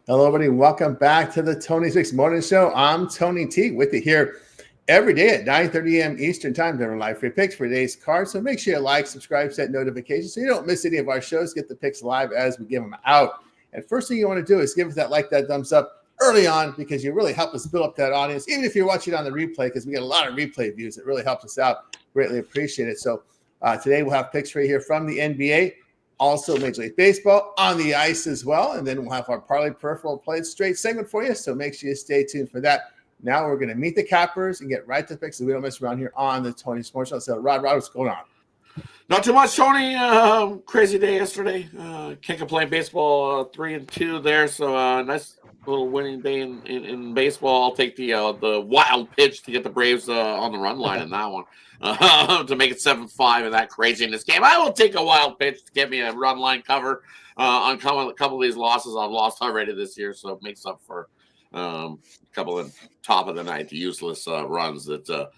Hello, everybody. Welcome back to the Tony Six Morning Show. I'm Tony T with you here every day at 9:30 a.m. Eastern Time. Doing live free picks for today's card. So make sure you like, subscribe, set notifications so you don't miss any of our shows. Get the picks live as we give them out. And first thing you want to do is give us that thumbs up early on because you really help us build up that audience. Even if you're watching on the replay, because we get a lot of replay views, it really helps us out. Greatly appreciate it. So today we'll have picks for you here from the NBA. Also, Major League Baseball on the ice as well. And then we'll have our Parlay Peripheral Play straight segment for you. So make sure you stay tuned for that. Now we're going to meet the cappers and get right to the picks so we don't mess around here on the Tony Sports Show. So, Rod, what's going on? Not too much, Tony. Crazy day yesterday. Can't complain. Baseball 3-2 there. So nice little winning day in baseball. I'll take the wild pitch to get the Braves on the run line in that one. To make it 7-5 in that craziness game. I will take a wild pitch to get me a run line cover on a couple of these losses I've lost already this year. So it makes up for a couple of top of the night useless runs that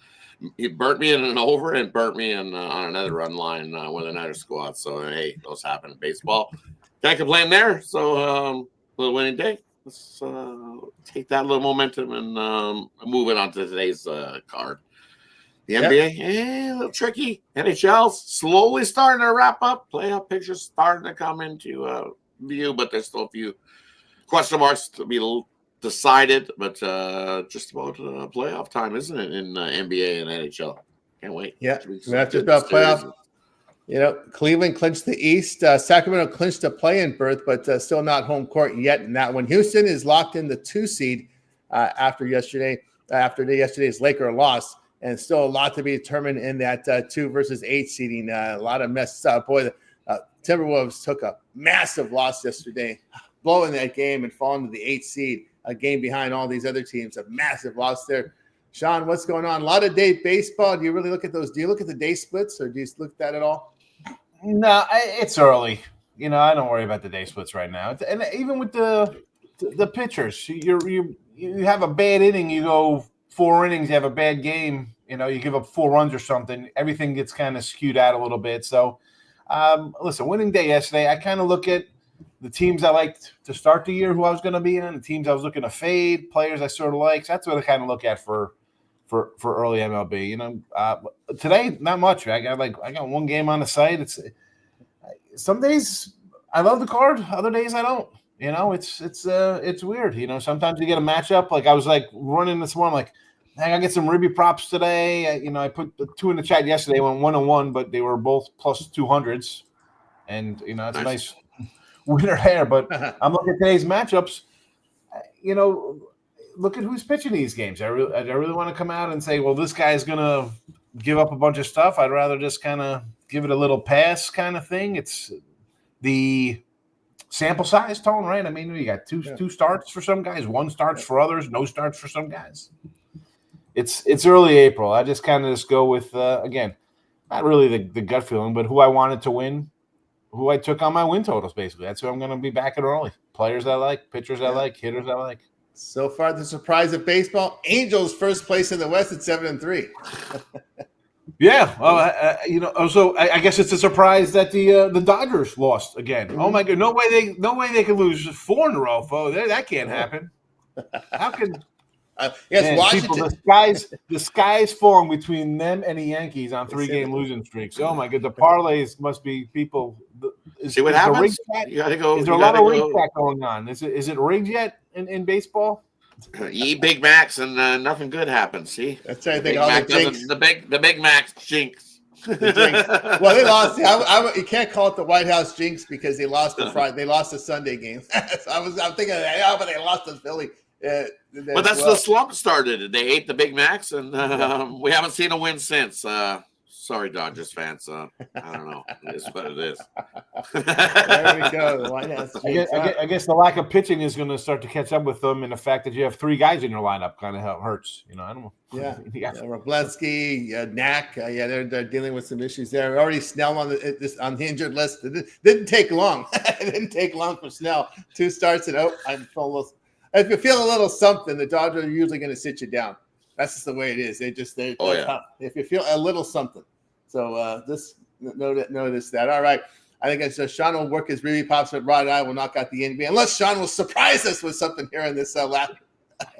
it burnt me in an over and burnt me in on another run line with another squad. So, hey, those happen in baseball. Can't complain there. So, little winning day. Let's take that little momentum and move it on to today's card. The NBA, a little tricky. NHL slowly starting to wrap up. Playoff pictures starting to come into view, but there's still a few question marks to be decided. But just about playoff time, isn't it, in NBA and NHL? Can't wait. Yeah, we're just about playoff. You know, Cleveland clinched the East. Sacramento clinched a play-in berth, but still not home court yet in that one. Houston is locked in the 2 seed after yesterday's Laker loss. And still a lot to be determined in that 2 versus 8 seeding. A lot of mess up. Boy, the Timberwolves took a massive loss yesterday, blowing that game and falling to the 8th seed, a game behind all these other teams. A massive loss there. Sean, what's going on? A lot of day baseball. Do you really look at those? Do you look at the day splits, or do you look at that at all? No, it's early. You know, I don't worry about the day splits right now. And even with the pitchers, you have a bad inning, you go 4 innings, you have a bad game. You know, you give up 4 runs or something, everything gets kind of skewed out a little bit. So, listen, winning day yesterday, I kind of look at the teams I liked to start the year, who I was going to be in, the teams I was looking to fade, players I sort of like. So that's what I kind of look at for early MLB. You know, today, not much. I got one game on the site. It's some days I love the card, other days I don't. You know, it's weird. You know, sometimes you get a matchup. Like I was like running this morning, like, I gotta get some Ribby props today. I put the 2 in the chat yesterday, went 1-1, but they were both plus 200s, and you know it's a nice winner there. But I'm looking at today's matchups. You know, look at who's pitching these games. I really want to come out and say, well, this guy's gonna give up a bunch of stuff. I'd rather just kind of give it a little pass, kind of thing. It's the sample size, Tone, right? I mean, you got two starts for some guys, 1 starts for others, no starts for some guys. It's early April. I just kind of just go with, again, not really the gut feeling, but who I wanted to win, who I took on my win totals, basically. That's who I'm going to be backing early. Players I like, pitchers I like, hitters I like. So far, the surprise of baseball, Angels first place in the West at 7-3. Yeah, well, you know, so I guess it's a surprise that the Dodgers lost again. Mm-hmm. Oh my God, no way they could lose 4 in a row, folks. That can't happen. How can? Yes, man, Washington. People, the sky's falling between them and the Yankees on 3-game losing streaks. Oh my God, the parlays must be people. See what happens? You gotta go. Is there a lot of rig back going on? Is it rigged yet in baseball? Eat Big Macs and nothing good happens. See, that's right. The Big Macs jinx. Well, they lost. You can't call it the White House jinx because they lost the Friday. They lost the Sunday game. So I'm thinking, but they lost to Philly. But that's the slump started. They ate the Big Macs, and we haven't seen a win since. Sorry, Dodgers fans. I don't know. It is what it is. There we go. The White House. I guess the lack of pitching is going to start to catch up with them, and the fact that you have 3 guys in your lineup kind of hurts. You know, I don't know. Yeah. Roblesky, Knack. They're dealing with some issues there. Already Snell on the injured list. It didn't take long. It didn't take long for Snell. 2 starts and if you feel a little something, the Dodgers are usually going to sit you down. That's just the way it is. They're tough. If you feel a little something. So notice that. All right. I think it's Sean will work his Ruby Pops, but Rod and I will knock out the NBA unless Sean will surprise us with something here in this last.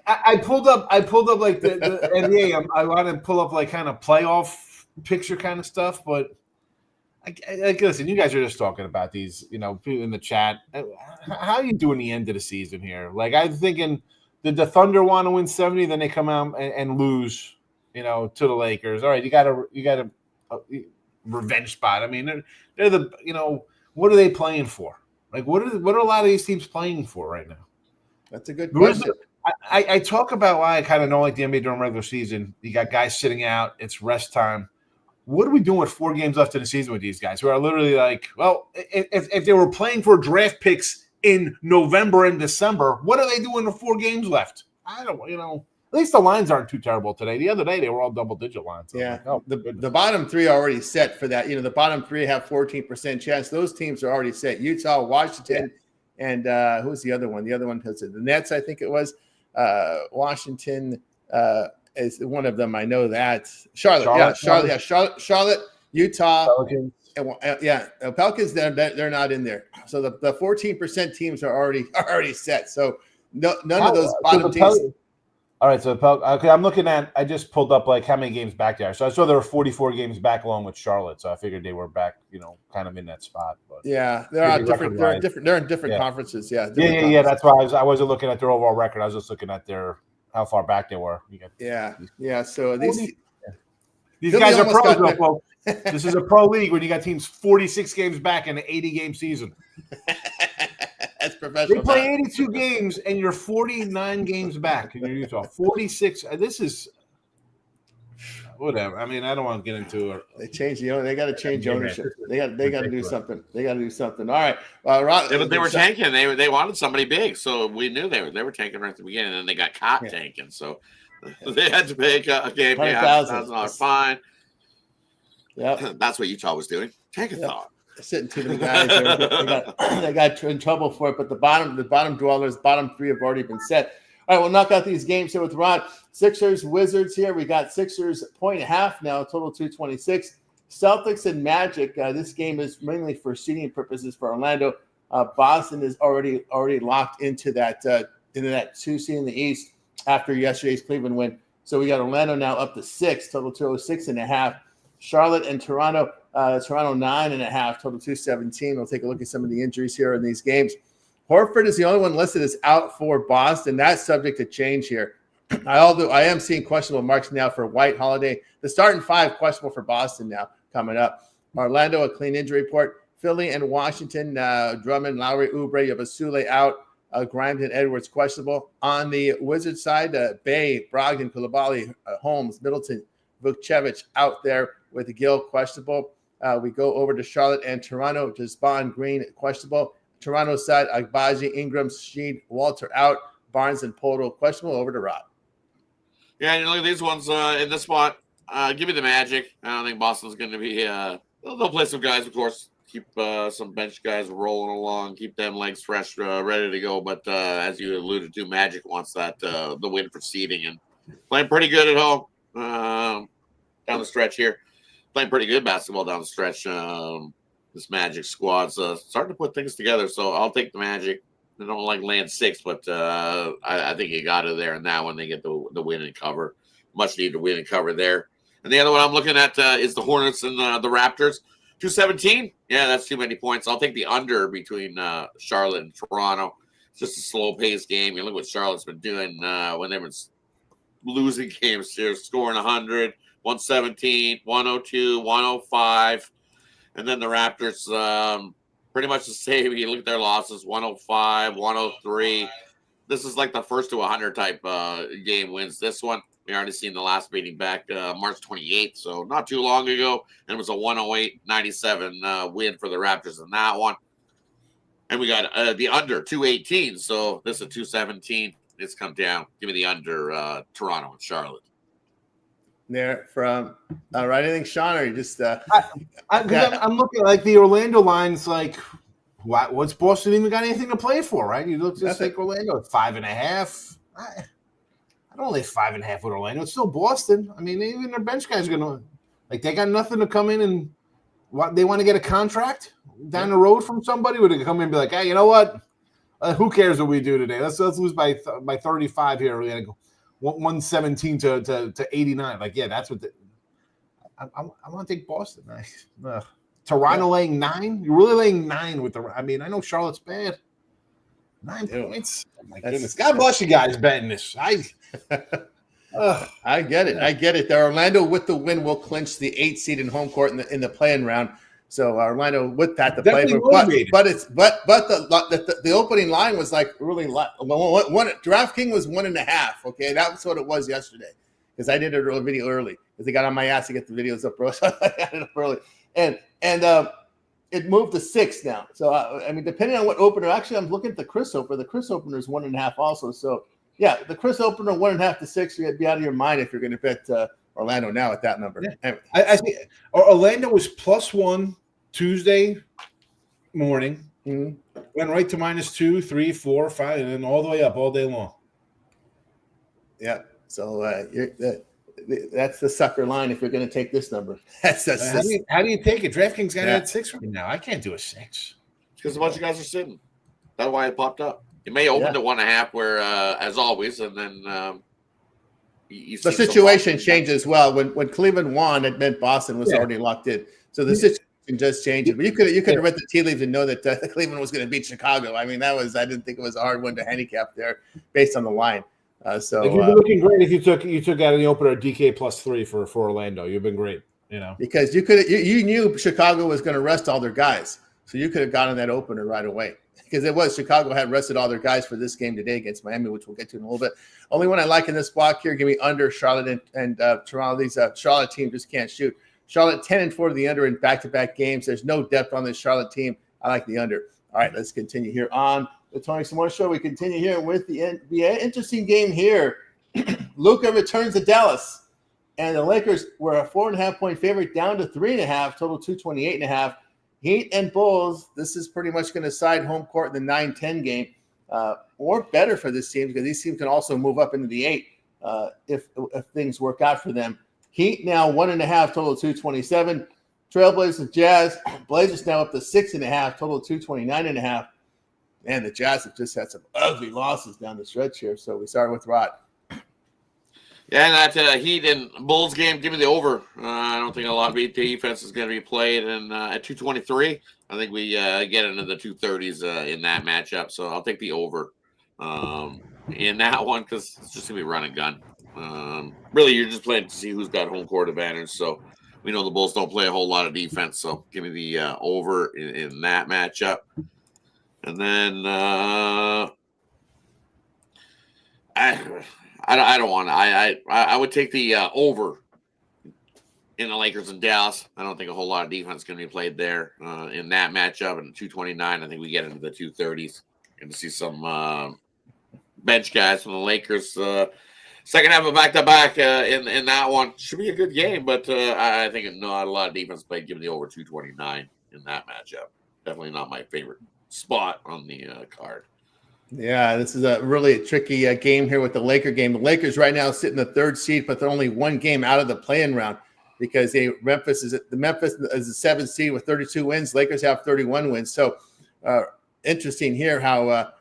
I pulled up like the NBA. I want to pull up like kind of playoff picture kind of stuff, but like listen, you guys are just talking about these, people in the chat. How are you doing the end of the season here? Like I'm thinking, did the Thunder want to win 70? Then they come out and lose, to the Lakers. All right, you got a revenge spot. I mean, they're the what are they playing for? Like what are a lot of these teams playing for right now? That's a good question. I talk about why I kind of don't like the NBA during regular season. You got guys sitting out. It's rest time. What are we doing with 4 games left in the season with these guys who are literally like, well, if they were playing for draft picks in November and December, what are they doing with 4 games left? I don't, at least the lines aren't too terrible today. The other day, they were all double-digit lines. So yeah, the bottom 3 are already set for that. The bottom 3 have 14% chance. Those teams are already set. Utah, Washington, and who's the other one? The other one was the Nets, I think it was. Washington is one of them. I know that. Charlotte, Utah, Pelicans. And, Pelicans. They're not in there. So the 14% teams are already set. So none of those bottom teams. All right, so okay, I'm looking at. I just pulled up like how many games back there. So I saw there were 44 games back along with Charlotte. So I figured they were back, kind of in that spot. But yeah, they're different. They're in different conferences. Yeah. Yeah. That's why I wasn't looking at their overall record. I was just looking at how far back they were. Yeah. So these guys are pros, folks. This is a pro league when you got teams 46 games back in an 80-game season. That's professional. They play 82 games, and you're 49 games back in your Utah. 46. This is whatever. I mean, I don't want to get into it. They changed they got to change ownership. They got to do something. They got to do something. All right. Well, they were tanking. They wanted somebody big, so we knew they were tanking right at the beginning, and then they got caught tanking. So they had to pay a game $100,000 fine. Yep. That's what Utah was doing. Tankathon. Sitting too many guys there. They got in trouble for it, but the bottom dwellers, bottom 3 have already been set. All right, we'll knock out these games here with Rod. Sixers, Wizards here. We got Sixers 0.5 now, total 226. Celtics and Magic. This game is mainly for seeding purposes for Orlando. Boston is already locked into that 2 seed in the East after yesterday's Cleveland win. So we got Orlando now up to 6, total 206.5. Charlotte and Toronto. Toronto 9.5, total 217. We'll take a look at some of the injuries here in these games. Horford is the only one listed as out for Boston. That's subject to change here. I am seeing questionable marks now for White, Holiday. The starting 5 questionable for Boston now coming up. Orlando, a clean injury report. Philly and Washington, Drummond, Lowry, Oubre, Yabusele out. Grimes and Edwards questionable. On the Wizards side, Bay, Brogdon, Koulibaly, Holmes, Middleton, Vukcevic out there with Gill questionable. We go over to Charlotte and Toronto. Desmond Green questionable. Toronto side, Agbaji, Ingram, Sheed, Walter out. Barnes and Poto questionable. Over to Rod. Yeah, look at these ones in this spot. Give me the Magic. I don't think Boston's going to be. They'll play some guys, of course. Keep some bench guys rolling along. Keep them legs fresh, ready to go. But as you alluded to, Magic wants that the win for seeding and playing pretty good at home down the stretch here. Playing pretty good basketball down the stretch. This Magic squad's starting to put things together. So I'll take the Magic. I don't like laying 6, but I think you got it there. And now when they get the win and cover, much needed win and cover there. And the other one I'm looking at is the Hornets and the Raptors. 217. Yeah, that's too many points. I'll take the under between Charlotte and Toronto. It's just a slow-paced game. You look what Charlotte's been doing when they were losing games here, scoring 100. 117, 102, 105. And then the Raptors, pretty much the same. You look at their losses, 105, 103. This is like the first to 100 type game wins. This one, we already seen the last meeting back March 28th, so not too long ago. And it was a 108-97 win for the Raptors in that one. And we got the under, 218. So this is a 217. It's come down. Give me the under Toronto and Charlotte. There from right, anything, Sean, or you just I'm looking like the Orlando lines. Like, what's Boston even got anything to play for? Right? You look just like Orlando at 5.5. I don't lay 5.5 with Orlando. It's still Boston. I mean, even their bench guys are gonna they got nothing to come in and they want to get a contract. down the road from somebody? Would it come in and be like, hey, you know what? Who cares what we do today? Let's lose by 35 here. We're gonna go 117 to 89. Like, yeah, that's what. I want to take Boston. Toronto laying 9. You're really laying 9 with the. I mean, I know Charlotte's bad. 9 points. Oh my goodness. God bless you guys betting this. I get it. I get it. The Orlando with the win will clinch the 8th seed in home court in the play-in round. So Orlando with that to play for, but the opening line was like really one. DraftKings was 1.5. Okay, that was what it was yesterday because I did a video early because they got on my ass to get the videos up, bro. So I got it up early, and it moved to 6 now. So I mean, depending on what opener. Actually, I'm looking at the Chris opener. The Chris opener is 1.5 also. So yeah, the Chris opener 1.5 to 6. You'd be out of your mind if you're going to bet Orlando now at that number. Yeah. Anyway. I think Orlando was +1 Tuesday morning. Mm-hmm. Went right to -2, 3, 4, 5, and then all the way up all day long. Yeah. So that's the sucker line if you're going to take this number. How do you take it? DraftKings got it at 6 right now. I can't do a 6 because a bunch of guys are sitting. That's why it popped up. It may open to 1.5, where as always, and then the situation changed as well. When Cleveland won, it meant Boston was already locked in. So the situation just changed. But you could have read the tea leaves and know that Cleveland was going to beat Chicago. I mean, I didn't think it was a hard one to handicap there based on the line. So you've been looking great if you took out in the opener DK +3 for Orlando. You've been great, because you knew Chicago was going to rest all their guys, so you could have gotten that opener right away. Because Chicago had rested all their guys for this game today against Miami, which we'll get to in a little bit. Only one I like in this block here, give me under Charlotte and Toronto. These Charlotte team just can't shoot. Charlotte 10-4 to the under in back-to-back games. There's no depth on this Charlotte team. I like the under. All right, let's continue here on the Tony Samora Show. We continue here with the NBA. Interesting game here. Luka returns to Dallas, and the Lakers were a 4.5-point favorite down to 3.5, total 228.5. Heat and Bulls, this is pretty much going to side home court in the 9-10 game, or better for this team because these teams can also move up into the 8 if things work out for them. Heat now 1.5, total 227. Trailblazers, Jazz, Blazers now up to 6.5, total 229.5. And the Jazz have just had some ugly losses down the stretch here. So we start with Rod. Yeah, and that Heat and Bulls game, give me the over. I don't think a lot of defense is going to be played. And at 223, I think we get into the 230s in that matchup. So I'll take the over in that one because it's just going to be run and gun. Really, you're just playing to see who's got home court advantage. So we know the Bulls don't play a whole lot of defense. So give me the over in that matchup. And then I don't want to. I would take the over in the Lakers and Dallas. I don't think a whole lot of defense is going to be played there in that matchup. And 229, I think we get into the 230s. Going to see some bench guys from the Lakers. Second half of back-to-back in that one. Should be a good game, but I think not a lot of defense played. Give me the over 229 in that matchup. Definitely not my favorite spot on the card. Yeah, this is a really tricky game here with the Laker game. The Lakers right now sit in the 3rd seed, but they're only one game out of the play-in round because Memphis is the 7th seed with 32 wins. Lakers have 31 wins. So interesting here how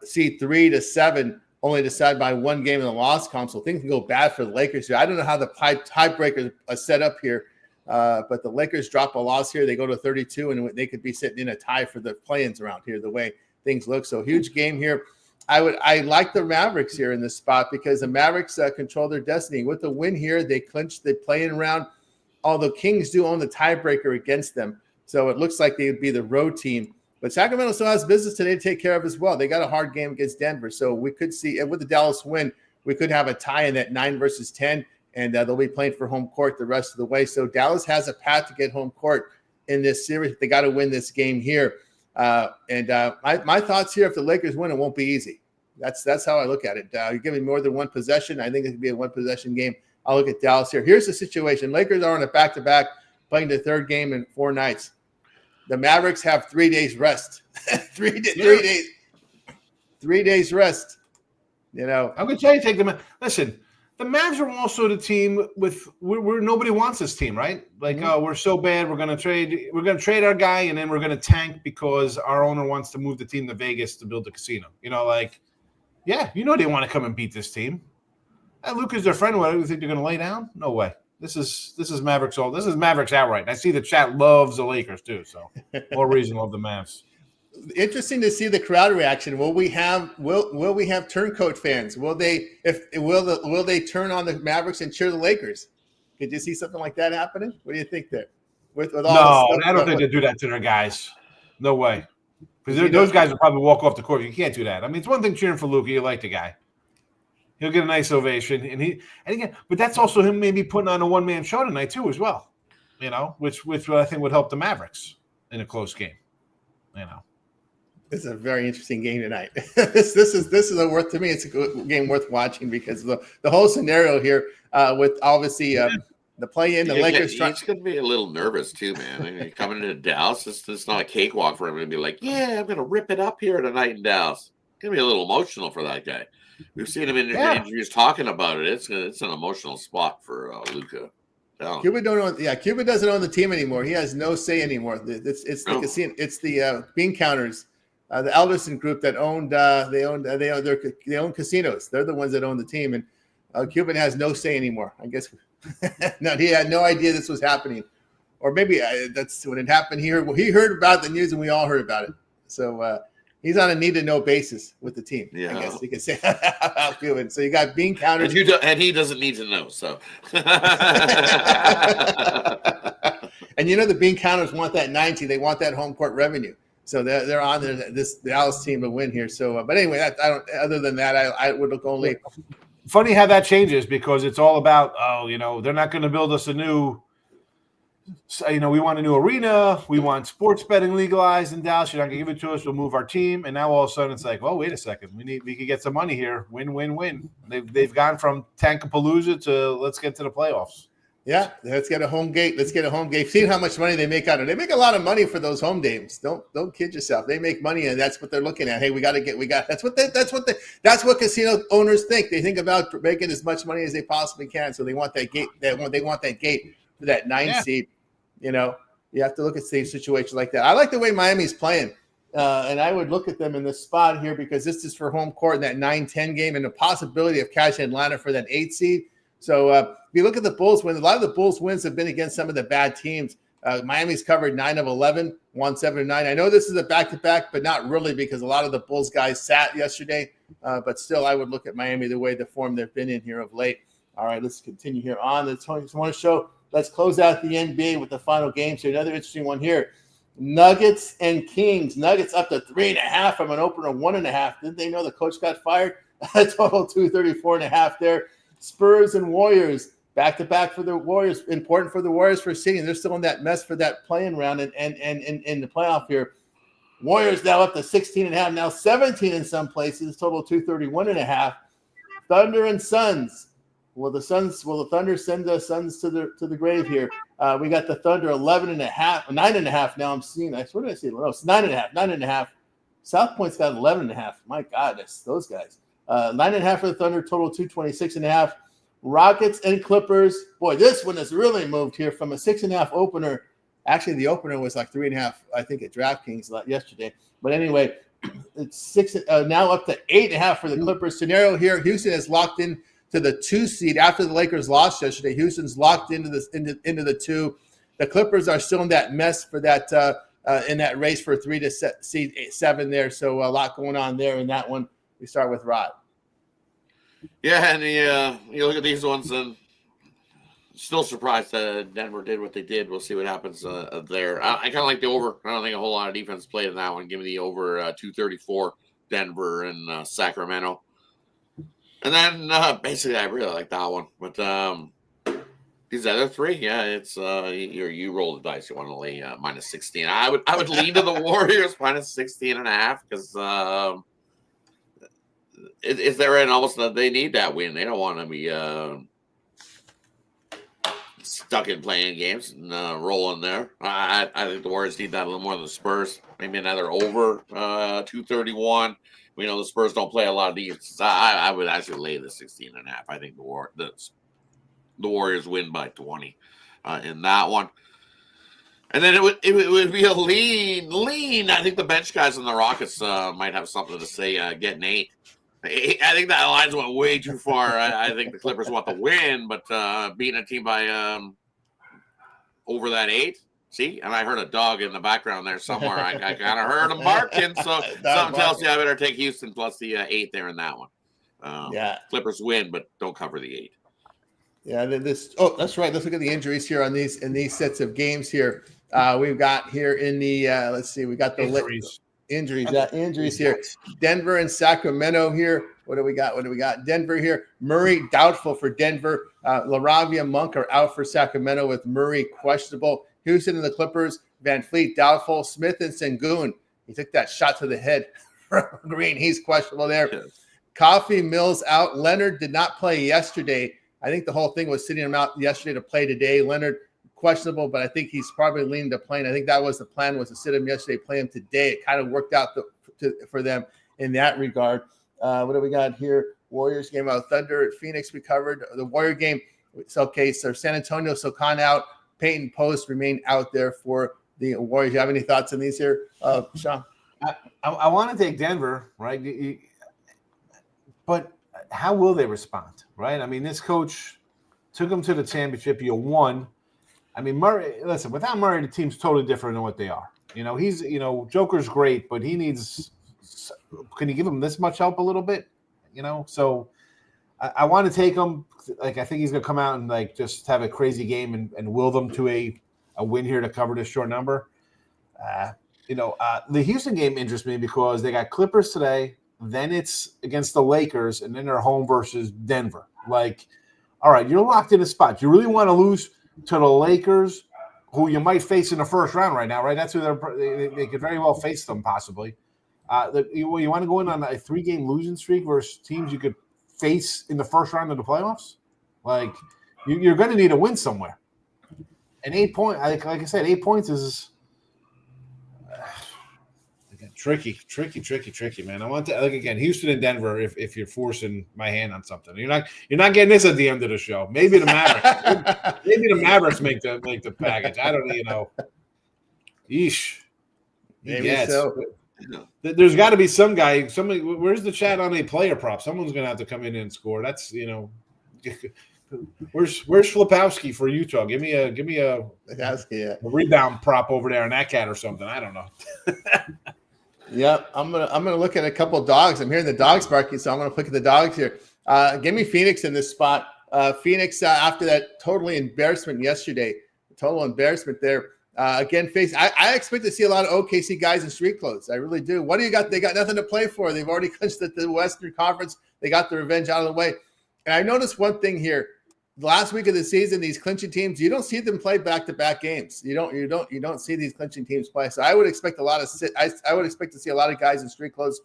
seed 3 to 7 only decide by one game in the loss column. So things can go bad for the Lakers here. I don't know how the tiebreakers are set up here, but the Lakers drop a loss here. They go to 32, and they could be sitting in a tie for the play-ins around here the way things look. So huge game here. I like the Mavericks here in this spot because the Mavericks control their destiny. With the win here, they clinch the play-in round, although Kings do own the tiebreaker against them. So it looks like they would be the road team. But Sacramento still has business today to take care of as well. They got a hard game against Denver. So we could see, and with the Dallas win, we could have a tie in that 9 versus 10, and they'll be playing for home court the rest of the way. So Dallas has a path to get home court in this series. They got to win this game here. My thoughts here, if the Lakers win, it won't be easy. That's how I look at it. You're giving more than one possession. I think it could be a one-possession game. I'll look at Dallas here. Here's the situation. Lakers are on a back-to-back, playing the 3rd game in 4 nights. The Mavericks have 3 days rest. 3 days rest. You know, I'm going to tell you, take them. Listen, the Mavs are also the team with where nobody wants this team, right? Like, we're so bad, we're gonna trade our guy, and then we're gonna tank because our owner wants to move the team to Vegas to build a casino. They want to come and beat this team. And Luka's their friend. What do you think they're gonna lay down? No way. This is Mavericks This is Mavericks outright. And I see the chat loves the Lakers too, so more reason to love the Mavs. Interesting to see the crowd reaction. Will we have turncoat fans? Will they turn on the Mavericks and cheer the Lakers? Could you see something like that happening? What do you think there? With all I don't think they do that to their guys. No way. Because those guys will probably walk off the court. You can't do that. I mean, it's one thing cheering for Luka. You like the guy. He'll get a nice ovation, and again, but that's also him maybe putting on a one-man show tonight too, as well. Which I think would help the Mavericks in a close game. It's a very interesting game tonight. This is a worth to me. It's a game worth watching because of the whole scenario here with obviously the play-in, the Lakers. He's going to be a little nervous too, man. I mean, coming into Dallas, it's not a cakewalk for him to be like, yeah, I'm going to rip it up here tonight in Dallas. It's going to be a little emotional for that guy. We've seen him in interviews talking about it. It's an emotional spot for Luka. Cuba doesn't own the team anymore. He has no say anymore. It's the casino. It's the bean counters. The Alderson group that they own casinos. They're the ones that own the team, and Cuban has no say anymore. I guess no, he had no idea this was happening, or maybe that's when it happened here. Well, he heard about the news, and we all heard about it. So he's on a need-to-know basis with the team. Yeah. I guess you could say about Cuban. So you got bean counters, and he doesn't need to know. So, and the bean counters want that 90. They want that home court revenue. So they're on the Dallas team to win here. So, but anyway, I don't. Other than that, I would look only. Funny how that changes because it's all about they're not going to build us a new. We want a new arena. We want sports betting legalized in Dallas. You're not going to give it to us. We'll move our team, and now all of a sudden it's like, well, wait a second. We could get some money here. Win, win, win. They've gone from Tankapalooza to let's get to the playoffs. Yeah, let's get a home gate. See how much money they make out of it. They make a lot of money for those home games. Don't kid yourself. They make money, and that's what they're looking at. Hey, that's what casino owners think. They think about making as much money as they possibly can. So they want that gate. They want that gate for that 9 seed. You have to look at the situation like that. I like the way Miami's playing. And I would look at them in this spot here because this is for home court in that 9-10 game and the possibility of catching Atlanta for that 8 seed. So if you look at the Bulls wins, a lot of the Bulls wins have been against some of the bad teams. Miami's covered 9 of 11, won 7-9. I know this is a back-to-back, but not really because a lot of the Bulls guys sat yesterday. But still, I would look at Miami the way the form they've been in here of late. All right, let's continue here on the Tony Morning Show. Let's close out the NBA with the final game. So another interesting one here. Nuggets and Kings. Nuggets up to 3.5 from an opener of 1.5. Didn't they know the coach got fired? A total 234.5 there. Spurs and Warriors back-to-back for the Warriors. Important for the Warriors for seeding. They're still in that mess for that play-in round and in the playoff here. Warriors now up to 16.5, now 17 in some places. Total 231.5. Thunder and Suns. Will the Thunder send the Suns to the grave here? We got the Thunder 11.5, 9.5 now. I'm seeing. What did I say? No, it's 9.5. South Point's got 11.5. My God, that's those guys. 9.5 for the Thunder, total 226.5. Rockets and Clippers. Boy, this one has really moved here from a 6.5 opener. Actually, the opener was like 3.5, I think, at DraftKings yesterday. But anyway, it's 6 now up to 8.5 for the Clippers. Scenario here: Houston has locked in to the 2 seed after the Lakers lost yesterday. Houston's locked into the 2. The Clippers are still in that mess for that in that race for 3 to seed 7 there. So a lot going on there in that one. We start with Rod. Yeah, and you look at these ones and still surprised that Denver did what they did. We'll see what happens there. I kind of like the over. I don't think a whole lot of defense played in that one. Give me the over 234, Denver and Sacramento. And then basically I really like that one. But these other 3, yeah, it's you roll the dice. You want to lay minus 16. I would lean to the Warriors minus 16.5 because if they're in almost they need that win. They don't want to be stuck in playing games and rolling there. I think the Warriors need that a little more than the Spurs. Maybe another over 231. We know the Spurs don't play a lot of these. I would actually lay the 16.5. I think the Warriors win by 20 in that one. And then it would be a lean. I think the bench guys in the Rockets might have something to say. Getting 8. I think that lines went way too far. I think the Clippers want the win, but beating a team by over that 8. See, and I heard a dog in the background there somewhere. I kind of heard him barking, so something tells me I better take Houston plus the 8 there in that one. Clippers win, but don't cover the 8. Yeah, that's right. Let's look at the injuries here in these sets of games here. We've got here in the let's see, we got the injuries here. Denver and Sacramento here. What do we got? Denver here. Murray doubtful for Denver. LaRavia Monk are out for Sacramento with Murray questionable. Houston and the Clippers. Van Fleet doubtful. Smith and Sengun. He took that shot to the head from Green. He's questionable there. Yes. Coffee Mills out. Leonard did not play yesterday. I think the whole thing was sitting him out yesterday to play today. Leonard questionable, but I think he's probably leaning to playing. I think that was the plan, was to sit him yesterday, play him today. It kind of worked out for them in that regard. What do we got here? Warriors game out. Thunder at Phoenix. We covered the Warrior game. So San Antonio, Sokan out. Peyton Post remain out there for the Warriors. You have any thoughts on these here, Sean? I want to take Denver, right? But how will they respond, right? I mean, this coach took them to the championship. You won. I mean, Murray, listen, without Murray, the team's totally different than what they are. Joker's great, but he needs – can you give him this much help a little bit? So I want to take him. Like, I think he's going to come out and, like, just have a crazy game and will them to a win here to cover this short number. The Houston game interests me because they got Clippers today, then it's against the Lakers, and then they're home versus Denver. Like, all right, you're locked in a spot. You really want to lose to the Lakers, who you might face in the first round right now, right? That's who they could very well face them possibly. You want to go in on a 3-game losing streak versus teams you could face in the first round of the playoffs? Like, you're going to need a win somewhere. And 8 points, like I said, 8 points is tricky, man. I want to, like, again, Houston and Denver. If you're forcing my hand on something, you're not getting this at the end of the show. Maybe the Mavericks, make the package. I don't know. Yeesh. Maybe so. There's got to be somebody. Where's the chat on a player prop? Someone's going to have to come in and score. That's Where's Flipowski for Utah? Give me a rebound prop over there on that cat or something. I don't know. Yep, I'm gonna look at a couple of dogs. I'm hearing the dogs barking, so I'm gonna look at the dogs here. Give me Phoenix in this spot. Phoenix after that total embarrassment yesterday, total embarrassment there. Again, I expect to see a lot of OKC guys in street clothes. I really do. What do you got? They got nothing to play for. They've already clinched the Western Conference. They got the revenge out of the way. And I noticed one thing here. The last week of the season, these clinching teams, you don't see them play back-to-back games. You don't see these clinching teams play. So I would expect I would expect to see a lot of guys in street clothes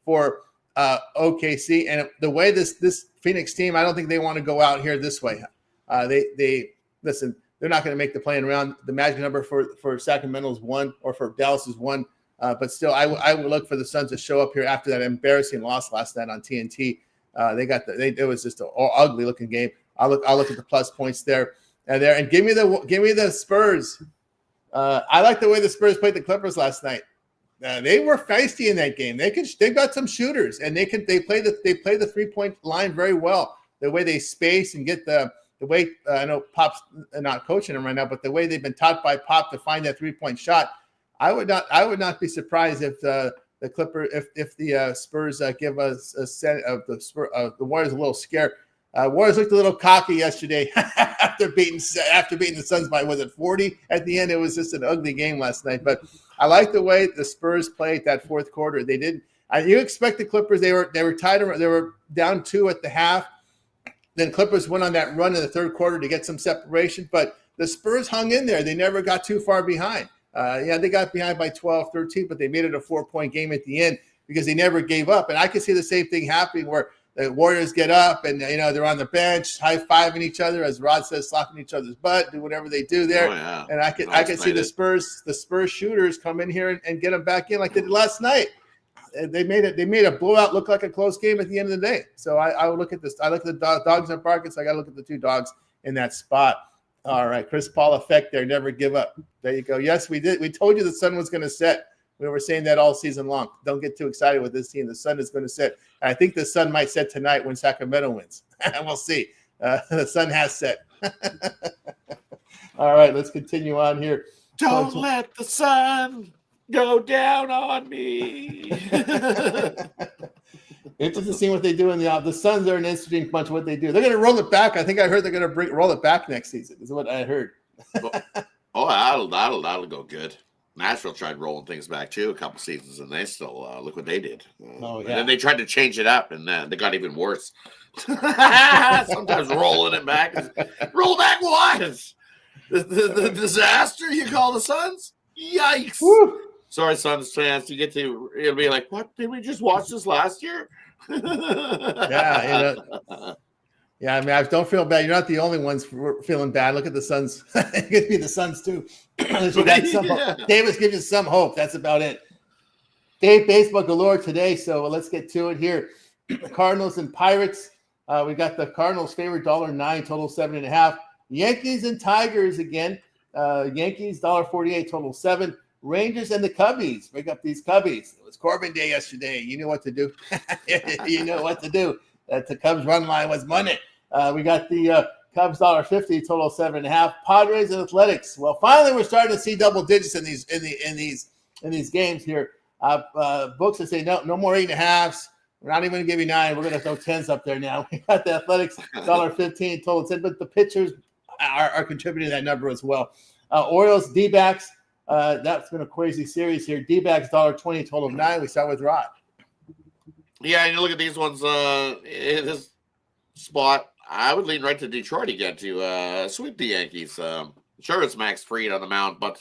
for OKC. And the way this Phoenix team, I don't think they want to go out here this way. They listen. They're not going to make the playing round. The magic number for Sacramento is 1, or for Dallas is 1. But still, I would look for the Suns to show up here after that embarrassing loss last night on TNT. It was just an ugly looking game. I'll look at the plus points there and give me the Spurs. I like the way the Spurs played the Clippers last night. They were feisty in that game. They've got some shooters, and they play the 3-point line very well. The way they space and get the way I know Pop's not coaching them right now, but the way they've been taught by Pop to find that 3-point shot, I would not be surprised if the Spurs give us a set of the Warriors a little scared. Warriors looked a little cocky yesterday after beating the Suns by 40 at the end. It was just an ugly game last night. But I like the way the Spurs played that fourth quarter. They did. You expect the Clippers? They were tied. They were down 2 at the half. Then Clippers went on that run in the third quarter to get some separation. But the Spurs hung in there. They never got too far behind. They got behind by 12, 13, but they made it a 4-point game at the end because they never gave up. And I can see the same thing happening where the Warriors get up and, they're on the bench, high-fiving each other, as Rod says, slapping each other's butt, do whatever they do there. Oh, yeah. And I could see the Spurs shooters come in here and get them back in like they did last night. They made a blowout look like a close game at the end of the day. So I would look at this. I look at the dogs and Barkets. I got to look at the two dogs in that spot. All right, Chris Paul effect there. Never give up. There you go. Yes, we did. We told you the sun was going to set. We were saying that all season long. Don't get too excited with this team. The sun is going to set. And I think the sun might set tonight when Sacramento wins. We'll see. The sun has set. All right, let's continue on here. Don't let the sun go down on me. Interesting to see what they do in the Suns are an interesting bunch of what they do. They're going to roll it back. I think I heard they're going to roll it back next season. Is what I heard. That'll go good. Nashville tried rolling things back too a couple seasons, and they still look what they did. And then they tried to change it up, and they got even worse. Sometimes rolling it back. Roll back what? The disaster you call the Suns? Yikes! Woo. Sorry, Suns fans. It'll be like, what? Did we just watch this last year? Yeah, I mean, I don't feel bad. You're not the only ones feeling bad. Look at the Suns. It could be the Suns too. Davis gives you some hope. That's about it. Dave, baseball galore today. So let's get to it here. Cardinals and Pirates. We got the Cardinals favorite $1.09, total 7.5. Yankees and Tigers again. Yankees $1.48, total 7. Rangers and the Cubbies. Break up these Cubbies. It was Corbin Day yesterday. You knew what to do. You know what to do. The Cubs run line was money. We got the Cubs $1.50, total 7.5. Padres and Athletics. Well, finally we're starting to see double digits in these games here. Books that say no more 8.5s. We're not even going to give you 9. We're going to throw 10s up there now. We got the Athletics $1.15, total 10. But the pitchers are contributing to that number as well. Orioles, D-backs. That's been a crazy series here. D-backs $1.20, total of 9. We start with Rod. Yeah, and you look at these ones in this spot. I would lean right to Detroit again to sweep the Yankees. Sure, it's Max Fried on the mound, but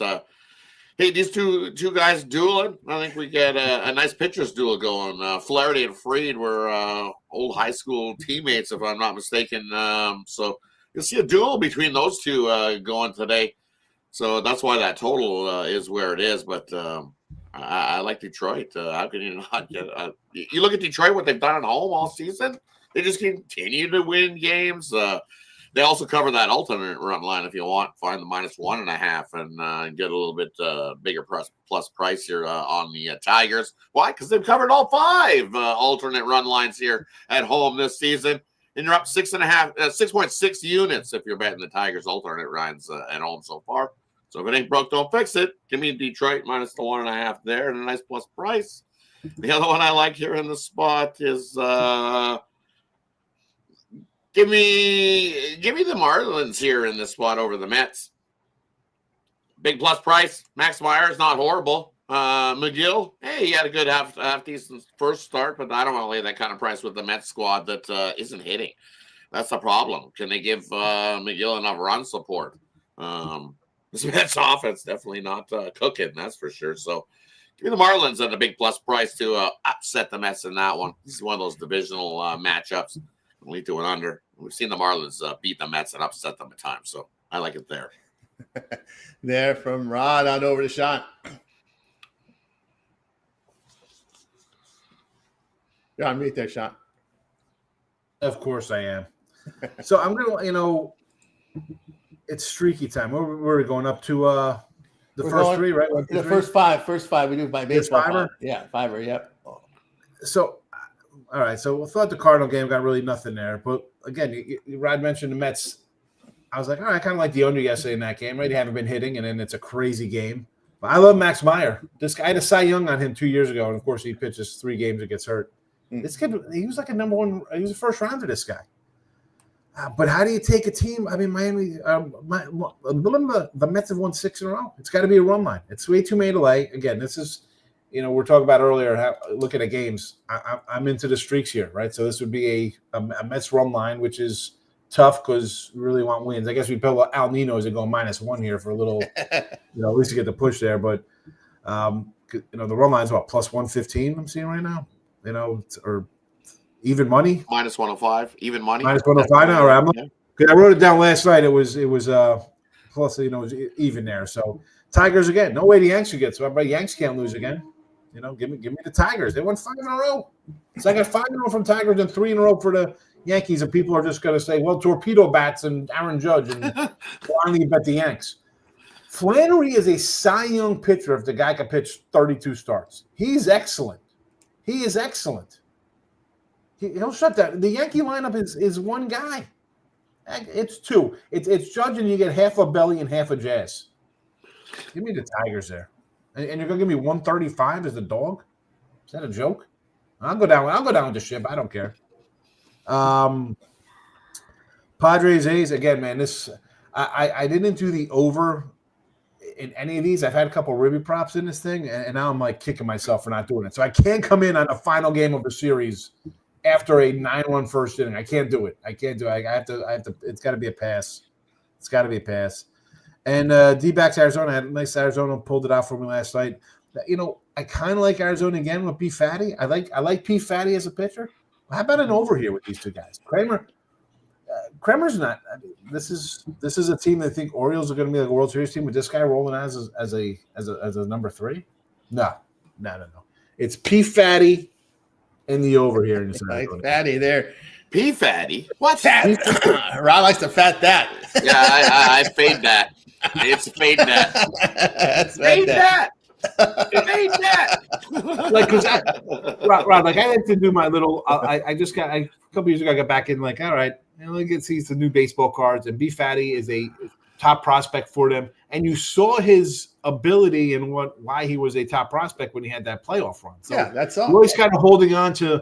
hey, these two guys dueling. I think we get a nice pitchers duel going. Flaherty and Fried were old high school teammates, if I'm not mistaken. So you'll see a duel between those two going today. So that's why that total is where it is. But I like Detroit. How can you not get? You look at Detroit, what they've done at home all season. They just continue to win games. They also cover that alternate run line if you want. Find the -1.5 and get a little bit bigger plus price here on the Tigers. Why? Because they've covered all 5 alternate run lines here at home this season. And you're up 6.6 units if you're betting the Tigers alternate runs at home so far. So if it ain't broke, don't fix it. Give me Detroit minus the 1.5 there and a nice plus price. The other one I like here in the spot is give me the Marlins here in this spot over the Mets. Big plus price. Max Meyer is not horrible. McGill, hey, he had a good half decent first start, but I don't want to lay that kind of price with the Mets squad that isn't hitting. That's the problem. Can they give McGill enough run support? This Mets offense definitely not cooking, that's for sure. So give me the Marlins at a big plus price to upset the Mets in that one. This is one of those divisional matchups. Lead to an under. We've seen the Marlins beat the Mets and upset them at times, so I like it there. There from Rod on over to Sean. You're on mute there, Sean. Of course I am. So I'm going to, it's streaky time. We're going up to the first 3, right? The first five. We do by baseball. Fiver? Yeah, fiver, yep. So, all right. So we thought the Cardinal game got really nothing there. But again, Rod mentioned the Mets. I was like, all right, I kind of like the under yesterday in that game, right? They haven't been hitting, and then it's a crazy game. But I love Max Meyer. This guy had a Cy Young on him 2 years ago, and of course he pitches 3 games and gets hurt. This kid, he was like a number 1. He was a first rounder. This guy. But how do you take a team? I mean, Miami, the Mets have won 6 in a row. It's got to be a run line. It's way too many to lay. Again, this is, we're talking about earlier, looking at games. I'm into the streaks here, right? So this would be a Mets run line, which is tough because we really want wins. I guess we build Al Nino's and go -1 here for a little, at least to get the push there. But, the run line is what, plus 115 I'm seeing right now? Or Even money? Minus 105. Even money. Minus 105 now? All right. I wrote it down last night. It was plus, it was even there. So Tigers again. No way the Yanks should get. So but Yanks can't lose again. Give me the Tigers. They won 5 in a row. So I got 5 in a row from Tigers and 3 in a row for the Yankees. And people are just going to say, well, torpedo bats and Aaron Judge, and finally bet the Yanks. Flannery is a Cy Young pitcher if the guy can pitch 32 starts. He's excellent. He is excellent. He'll shut that. The Yankee lineup is one guy. It's 2. It's Judge, and you get half a Belly and half a Jazz. Give me the Tigers there. And you're going to give me 135 as the dog? Is that a joke? I'll go down with the ship. I don't care. Padres, A's, again, man, I didn't do the over in any of these. I've had a couple of ribby props in this thing, and now I'm like kicking myself for not doing it. So I can't come in on the final game of the series after a 9-run first inning. I can't do it. I have to. It's got to be a pass. It's got to be a pass. And D-backs Arizona had a nice. Arizona pulled it out for me last night. I kind of like Arizona again with P. Fatty. I like P. Fatty as a pitcher. How about an over here with these two guys? Kramer's not. This is a team that I think Orioles are going to be like a World Series team with this guy rolling as a number 3. No. It's P. Fatty in the over here. In Nice Fatty there. P. Fatty. What's fat? Ron likes to fat that. Yeah, I fade that. It's fade that. Fade that. Fade that. Ron, like I like to do my little. I just got a couple years ago. I got back in like, all right, let me see some new baseball cards. And B. Fatty is a top prospect for them. And you saw his ability and why he was a top prospect when he had that playoff run. So yeah, that's all. You're always kind of holding on to.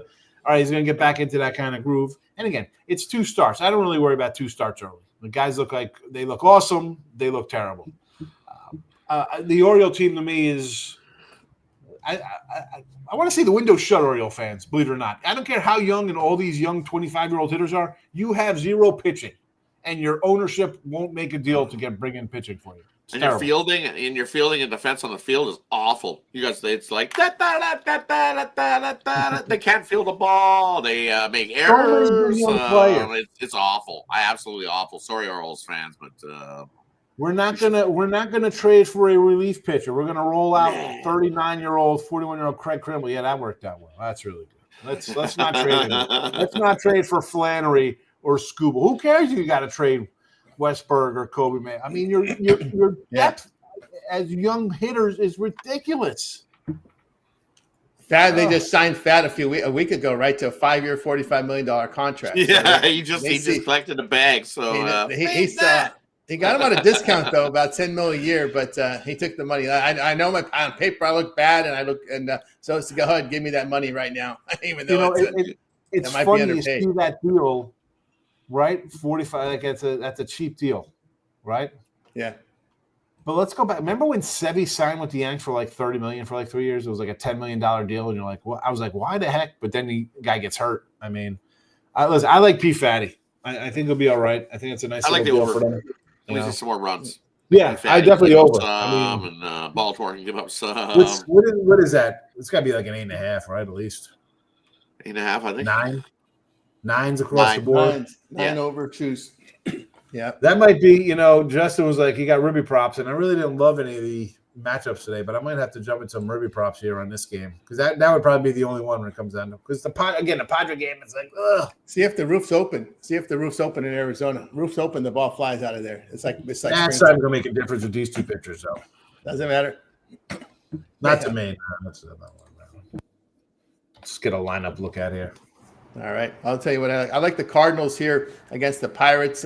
All right, he's going to get back into that kind of groove. And again, it's 2 starts. I don't really worry about 2 starts early. The guys look like they look awesome. They look terrible. The Oriole team to me is I want to see the window shut, Oriole fans, believe it or not. I don't care how young and all these young 25-year-old hitters are. You have 0 pitching, and your ownership won't make a deal to bring in pitching for you. And your fielding and defense on the field is awful. You guys, it's like they can't field the ball. They make errors. It's awful. Absolutely awful. Sorry, Orioles fans, but we're not gonna trade for a relief pitcher. We're gonna roll out 39-year-old, 41-year-old Craig Kimbrel. Yeah, that worked out well. That's really good. Let's not trade him. Let's not trade for Flannery or Scuba. Who cares if you got to trade Westberg or Kobe, man? I mean, your depth as young hitters is ridiculous. Fat, they just signed Fat a week ago, right, to a 5-year, $45 million contract. Yeah, so he just collected the bag. So he got him at a discount though, about $10 million a year, but he took the money. I know on paper I look bad, so go ahead, give me that money right now, even though it's funny you see that deal. Right, 45. Like that's a cheap deal, right? Yeah. But let's go back. Remember when Sevy signed with the Yanks for like $30 million for like 3 years? It was like a $10 million deal, and you're like, well, I was like, why the heck? But then the guy gets hurt. I mean, I like P. Fatty. I think he'll be all right. I think it's a nice. I like the deal over for them. At least some more runs. Yeah, I definitely over. And Baltimore can give up some. What is that? It's got to be like an 8.5, right? At least 8.5, I think. 9. 9s across the board. 9 over, choose. Yeah. That might be, Justin was like, he got Ruby props, and I really didn't love any of the matchups today, but I might have to jump into some Ruby props here on this game because that would probably be the only one when it comes down to because the Padre game is like, ugh. See if the roof's open. In Arizona. Roof's open, the ball flies out of there. It's like that's not going to make a difference with these 2 pitchers, though. Doesn't matter. Not to me. Let's get a lineup look at here. All right, I'll tell you what I like the Cardinals here against the Pirates.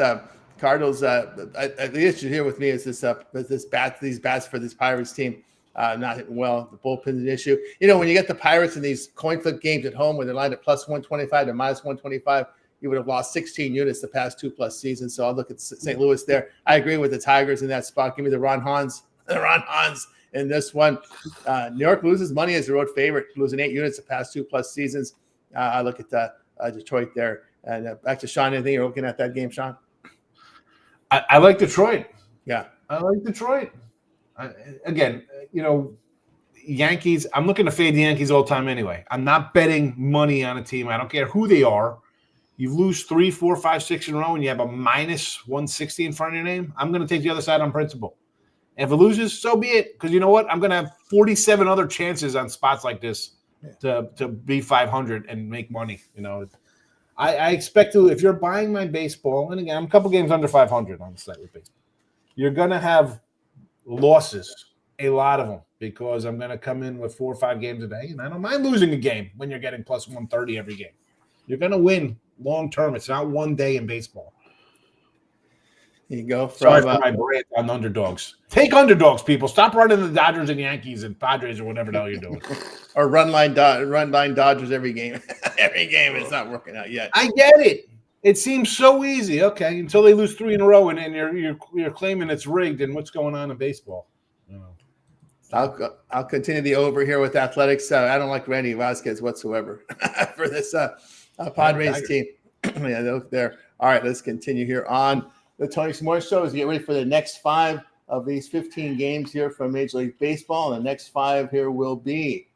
Cardinals. The issue here with me is these bats for this Pirates team not hitting well. The bullpen's an issue. When you get the Pirates in these coin flip games at home where they're lined at plus 125 to minus 125, you would have lost 16 units the past 2+ seasons. So I'll look at St. Louis there. I agree with the Tigers in that spot. Give me the Ron Hans in this one. New York loses money as the road favorite, losing 8 units the past 2+ seasons. I look at Detroit there. And back to Sean, anything you're looking at that game, Sean? I like Detroit. Yeah. I like Detroit. Again, Yankees. I'm looking to fade the Yankees all the time anyway. I'm not betting money on a team. I don't care who they are. You lose 3, 4, 5, 6 in a row, and you have a minus 160 in front of your name. I'm going to take the other side on principle. And if it loses, so be it. Because you know what? I'm going to have 47 other chances on spots like this to be 500 and make money. You know, I expect to. If you're buying my baseball, and again, I'm a couple games under 500 on the site with baseball, you're going to have losses, a lot of them, because I'm going to come in with 4 or 5 games a day, and I don't mind losing a game when you're getting plus 130 every game. You're going to win long term. It's not one day in baseball. Here you go. Sorry for my brand on underdogs. Take underdogs, people. Stop running the Dodgers and Yankees and Padres or whatever the hell you're doing. Or run line Dodgers every game. Every game is not working out yet. I get it. It seems so easy. Okay, until they lose 3 in a row and you're claiming it's rigged. And what's going on in baseball? I'll continue the over here with Athletics. I don't like Randy Vasquez whatsoever for this Padres team. Yeah, they look there. All right, let's continue here on the Tony Morning Show as we get ready for the next 5 of these 15 games here from Major League Baseball. And the next 5 here will be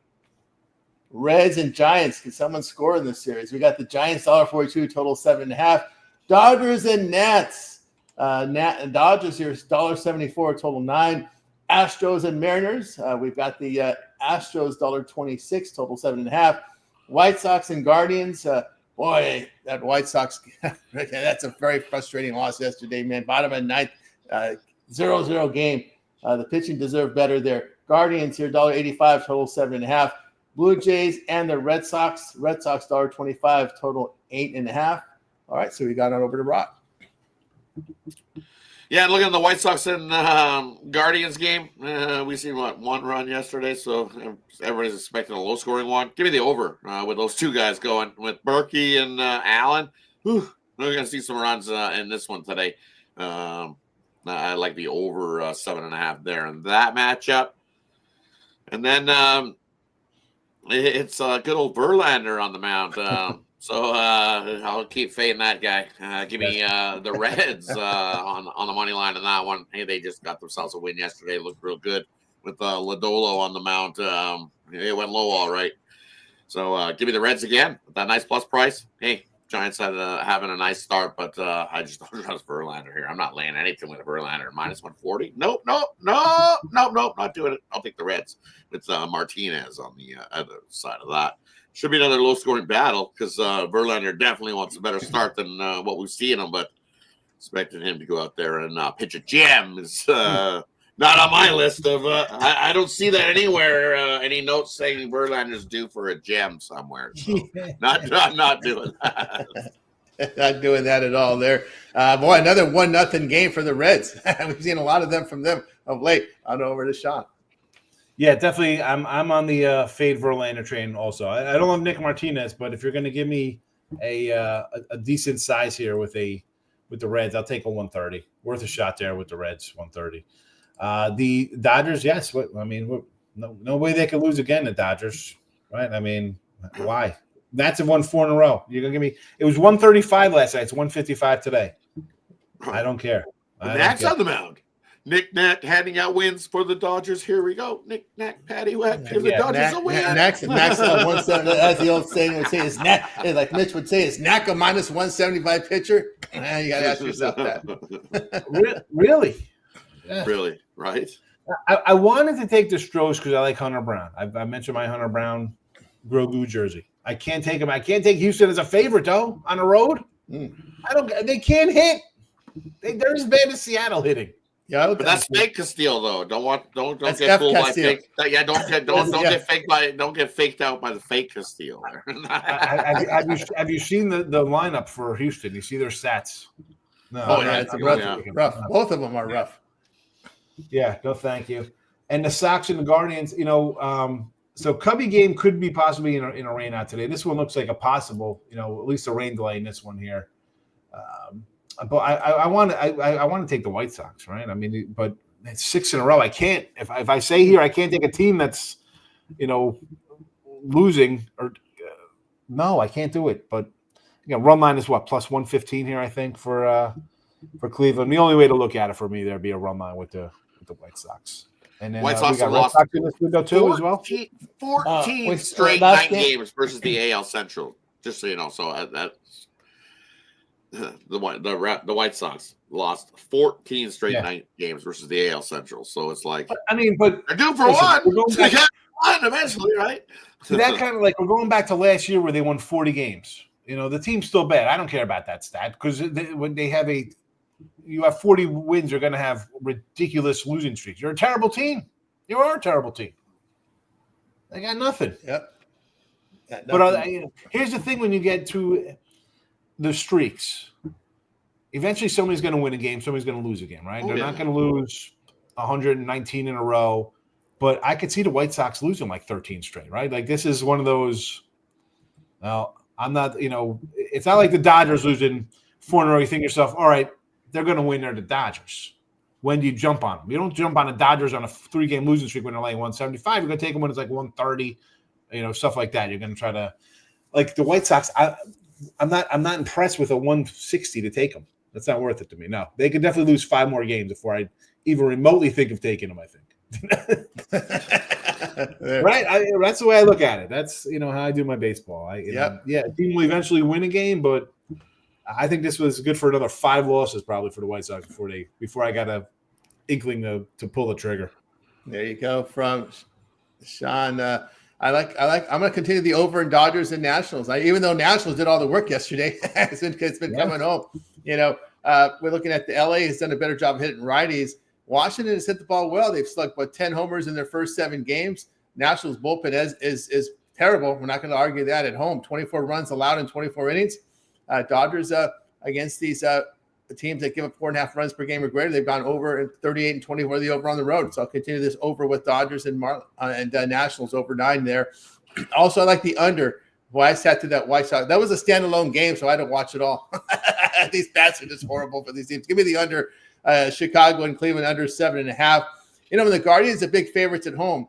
Reds and Giants. Can someone score in this series? We got the Giants $1.42, total 7.5. Dodgers and Nats. Dodgers here is $1.74, total 9. Astros and Mariners. We've got the Astros $1.26, total 7.5. White Sox and Guardians. Boy, that White Sox, that's a very frustrating loss yesterday, man. Bottom of 9th, 0-0 game. The pitching deserved better there. Guardians here, $1.85, total 7.5. Blue Jays and the Red Sox $1.25, total 8.5. All right, so we got on over to Rock. Yeah, looking at the White Sox and Guardians game, we seen one run yesterday, so everybody's expecting a low-scoring one. Give me the over with those 2 guys going with Berkey and Allen. We're going to see some runs in this one today. I like the over 7.5 there in that matchup, and then it's good old Verlander on the mound. So I'll keep fading that guy. Give me the Reds on the money line on that one. Hey, they just got themselves a win yesterday. Looked real good with Lodolo on the mound. It went low all right. So give me the Reds again with that nice plus price. Hey, Giants having a nice start, but I just don't trust Verlander here. I'm not laying anything with a Verlander. Minus 140. Nope, not doing it. I'll take the Reds with Martinez on the other side of that. Should be another low-scoring battle because Verlander definitely wants a better start than what we've seen him, but expecting him to go out there and pitch a gem is not on my list of I don't see that anywhere. Any notes saying Verlander's due for a gem somewhere. So not doing that. Not doing that at all there. Boy, another 1-0 game for the Reds. We've seen a lot of them from them of late. On over to Sean. Yeah, definitely. I'm on the fade Verlander train also. I don't love Nick Martinez, but if you're going to give me a decent size here with the Reds, I'll take a 130. Worth a shot there with the Reds, 130. The Dodgers, yes. No way they could lose again. The Dodgers, right? I mean, why? Nats have won 4 in a row. You're gonna give me? It was 135 last night. It's 155 today. I don't care. Nats on the mound. Nick Nack handing out wins for the Dodgers. Here we go. Nick Nack, Patty Whack. Give the Dodgers a win. Nack's 170, as the old saying would say, is Nack, like Mitch would say, is Nack a minus 175 pitcher? You got to ask yourself that. Really? Yeah. Really, right? I wanted to take the Stros because I like Hunter Brown. I mentioned my Hunter Brown Grogu jersey. I can't take him. I can't take Houston as a favorite, though, on the road. They can't hit. They're as bad as Seattle hitting. Yeah, but that's fake Castillo though. Don't get fooled by fake. Yeah, don't get faked out by the fake Castillo. have you seen the lineup for Houston? You see their stats. No, it's rough. Both of them are rough. Yeah, no, thank you. And the Sox and the Guardians, so Cubby game could be possibly in a rain out today. This one looks like a possible, at least a rain delay in this one here. But I want to take the White Sox, right? I mean, but it's 6 in a row. I can't if I say here I can't take a team that's losing or no, I can't do it. But run line is what plus 115 here, I think for Cleveland. The only way to look at it for me there'd be a run line with the White Sox. And then White we Sox got have Red lost Sox in this window too as well. 14 With straight last night game- games versus the AL Central. Just so you know, so that's the White Sox lost 14 straight night games versus the AL Central. So it's like, I mean, but they're due for listen, one. we're going They back- got one eventually, right? See, that kind of like we're going back to last year where they won 40 games. You know, the team's still bad. I don't care about that stat because when they have you have 40 wins, you're going to have ridiculous losing streaks. You're a terrible team. You are a terrible team. They got nothing. Yep. But here's the thing: when you get to the streaks, eventually somebody's going to win a game, somebody's going to lose a game, right? They're not going to lose 119 in a row. But I could see the White Sox losing like 13 straight, right? Like this is one of those. Well, I'm not. You know, it's not like the Dodgers losing 4 in a row. You think to yourself, all right, they're going to win. They're the Dodgers. When do you jump on them? You don't jump on the Dodgers on a 3-game losing streak when they're laying 175. You're going to take them when it's like 130. You know, stuff like that. You're going to try to, like the White Sox. I'm not impressed with a 160 to take them. That's not worth it to me. No, they could definitely lose 5 more games before I even remotely think of taking them. I think. Right. That's the way I look at it. That's how I do my baseball. A team will eventually win a game, but I think this was good for another 5 losses probably for the White Sox before I got a inkling to pull the trigger. There you go from Sean. I'm going to continue the over in Dodgers and Nationals. Even though Nationals did all the work yesterday, it's been coming home. We're looking at the LA has done a better job of hitting righties. Washington has hit the ball well. They've slugged 10 homers in their first 7 games. Nationals bullpen is terrible. We're not going to argue that at home. 24 runs allowed in 24 innings. Dodgers against these teams that give up 4.5 runs per game or greater, they've gone over 38 and 24 the over on the road. So I'll continue this over with Dodgers and Nationals over 9 there. Also, I like the under. Boy, I sat through that White Sox. That was a standalone game, so I didn't watch it all. These stats are just horrible for these teams. Give me the under. Chicago and Cleveland under 7.5. When the Guardians are big favorites at home,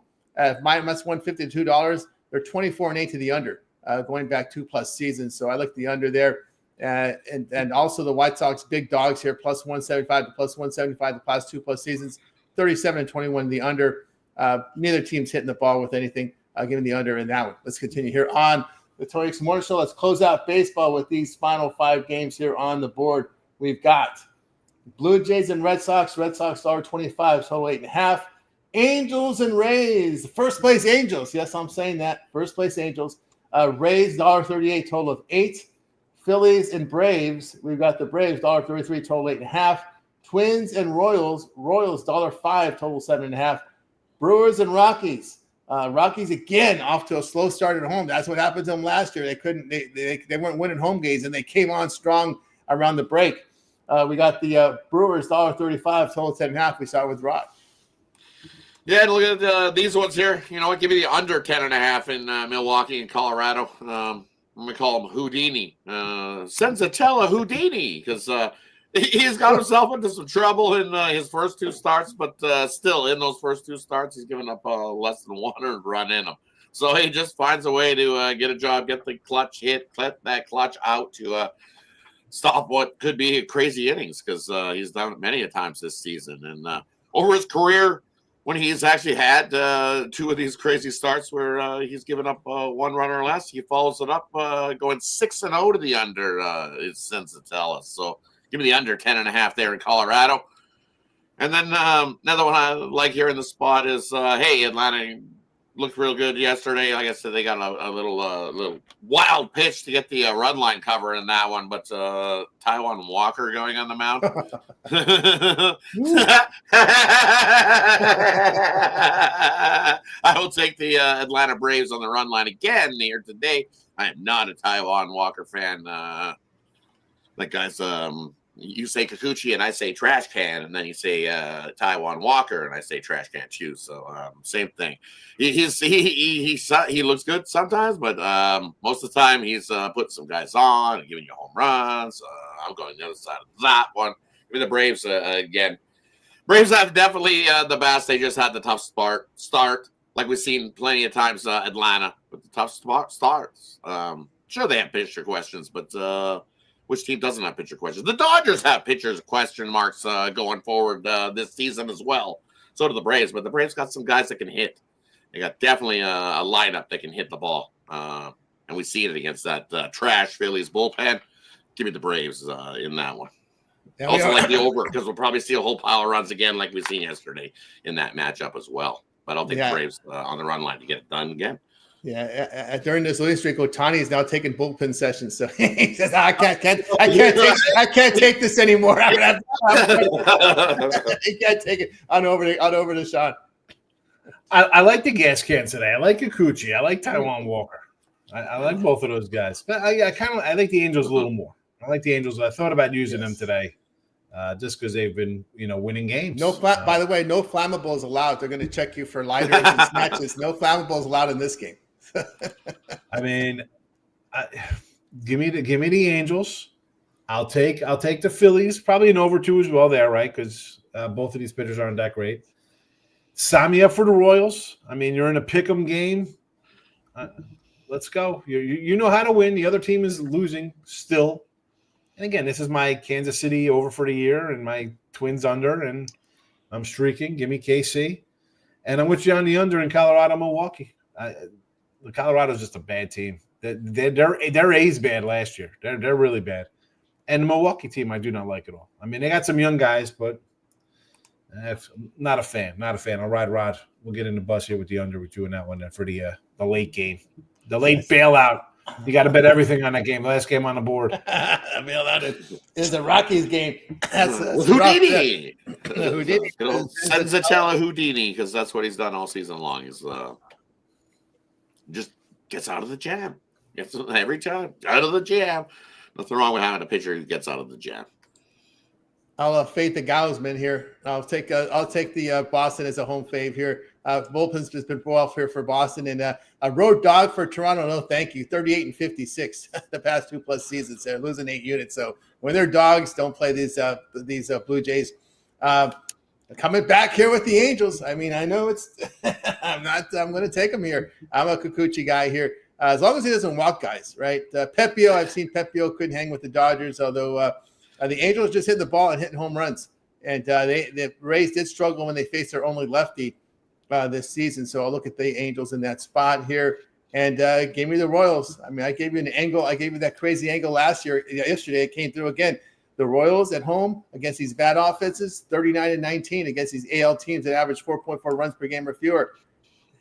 minus $152. They're 24-8 to the under, going back 2+ seasons. So I like the under there. And also the White Sox big dogs here, plus 175 to plus 175 the past 2+ seasons, 37-21 the under. Neither team's hitting the ball with anything. Giving the under in that one. Let's continue here on the Tony X Morning Show. Let's close out baseball with these final 5 games here on the board. We've got Blue Jays and Red Sox. Red Sox $1.25, total 8.5. Angels and Rays. First place Angels. Yes, I'm saying that. First place Angels. Rays $1.38, total of 8. Phillies and Braves. We've got the Braves $1.33, total 8.5. Twins and Royals. Royals $1.05, total 7.5. Brewers and Rockies. Rockies again off to a slow start at home. That's what happened to them last year. They couldn't. They weren't winning home games, and they came on strong around the break. We got the Brewers $1.35, total 10.5. We start with Rod. Yeah, and look at these ones here. You know what? Give me the under 10.5 in Milwaukee and Colorado. I'm going to call him Houdini. Senzatella Houdini, because he's got himself into some trouble in his first 2 starts, but still in those first 2 starts, he's given up less than 100 run in them. So he just finds a way to get a job, get the clutch hit, clip that clutch out to stop what could be crazy innings, because he's done it many a times this season. And over his career, when he's actually had 2 of these crazy starts where he's given up 1 run or less, he follows it up going 6-0 to the under. It sends to tell us. So give me the under 10.5 there in Colorado. And then another one I like here in the spot is, Atlanta looked real good yesterday. Like I said, they got a little wild pitch to get the run line cover in that one, but Taijuan Walker going on the mound. I will take the Atlanta Braves on the run line again here today. I am not a Taijuan Walker fan. That guy's you say Kikuchi and I say trash can, and then you say Taijuan Walker and I say trash can too. So same thing. He looks good sometimes, but most of the time he's putting some guys on and giving you home runs. I'm going the other side of that one. Give me the Braves again. Braves have definitely the best. They just had the tough start, like we've seen plenty of times. Atlanta with the tough starts. Sure, they have pitcher questions, but which team doesn't have pitcher questions? The Dodgers have pitchers question marks going forward this season as well. So do the Braves, but the Braves got some guys that can hit. They got definitely a lineup that can hit the ball. And we see it against that trash Phillies bullpen. Give me the Braves in that one. Yeah, also like the over because we'll probably see a whole pile of runs again like we've seen yesterday in that matchup as well. But I'll take the Braves on the run line to get it done again. Yeah, during this losing streak, Ohtani is now taking bullpen sessions. So he says, "I can't take this anymore. I'm gonna he can't take it." On over to Sean. I like the gas can today. I like Kikuchi. I like Taiwan Walker. I like both of those guys, but I like the Angels a little more. I like the Angels. I thought about using them today, just because they've been winning games. By the way, no flammables allowed. They're going to check you for lighters and snatches. No flammables allowed in this game. I mean, give me the Angels. I'll take the Phillies. Probably an over 2 as well there, right? Because both of these pitchers aren't that great. Sign me up for the Royals. I mean, you're in a pick'em game. Let's go. You know how to win. The other team is losing still. And again, this is my Kansas City over for the year and my Twins under, and I'm streaking. Give me KC. And I'm with you on the under in Colorado, Milwaukee. Colorado's just a bad team. Their A's bad last year. They're really bad. And the Milwaukee team I do not like at all. I mean, they got some young guys, but not a fan. Not a fan. I'll ride Rod. We'll get in the bus here with the under with you in that one for the late game. The late bailout. You got to bet everything on that game. Last game on the board. Bailout is the Rockies game. That's Houdini. Houdini. Senzatella Houdini, because that's what he's done all season long. Is just gets out of the jam. Gets every time out of the jam. Nothing wrong with having a pitcher who gets out of the jam. I'll fade the Gausman here. I'll take the Boston as a home fave here. Bullpen's just been well here for Boston, and a road dog for Toronto. No, thank you. 38-56 the past 2+ seasons. They're losing 8 units. So when they're dogs, don't play these Blue Jays. Coming back here with the Angels. I mean, I know it's. I'm going to take them here. I'm a Kikuchi guy here. As long as he doesn't walk guys, right? Pepio, I've seen Pepio couldn't hang with the Dodgers, although the Angels just hit the ball and hitting home runs. And the Rays did struggle when they faced their only lefty this season. So I'll look at the Angels in that spot here. And gave me the Royals. I mean, I gave you an angle. I gave you that crazy angle yesterday. It came through again. The Royals at home against these bad offenses, 39-19 against these AL teams that average 4.4 runs per game or fewer.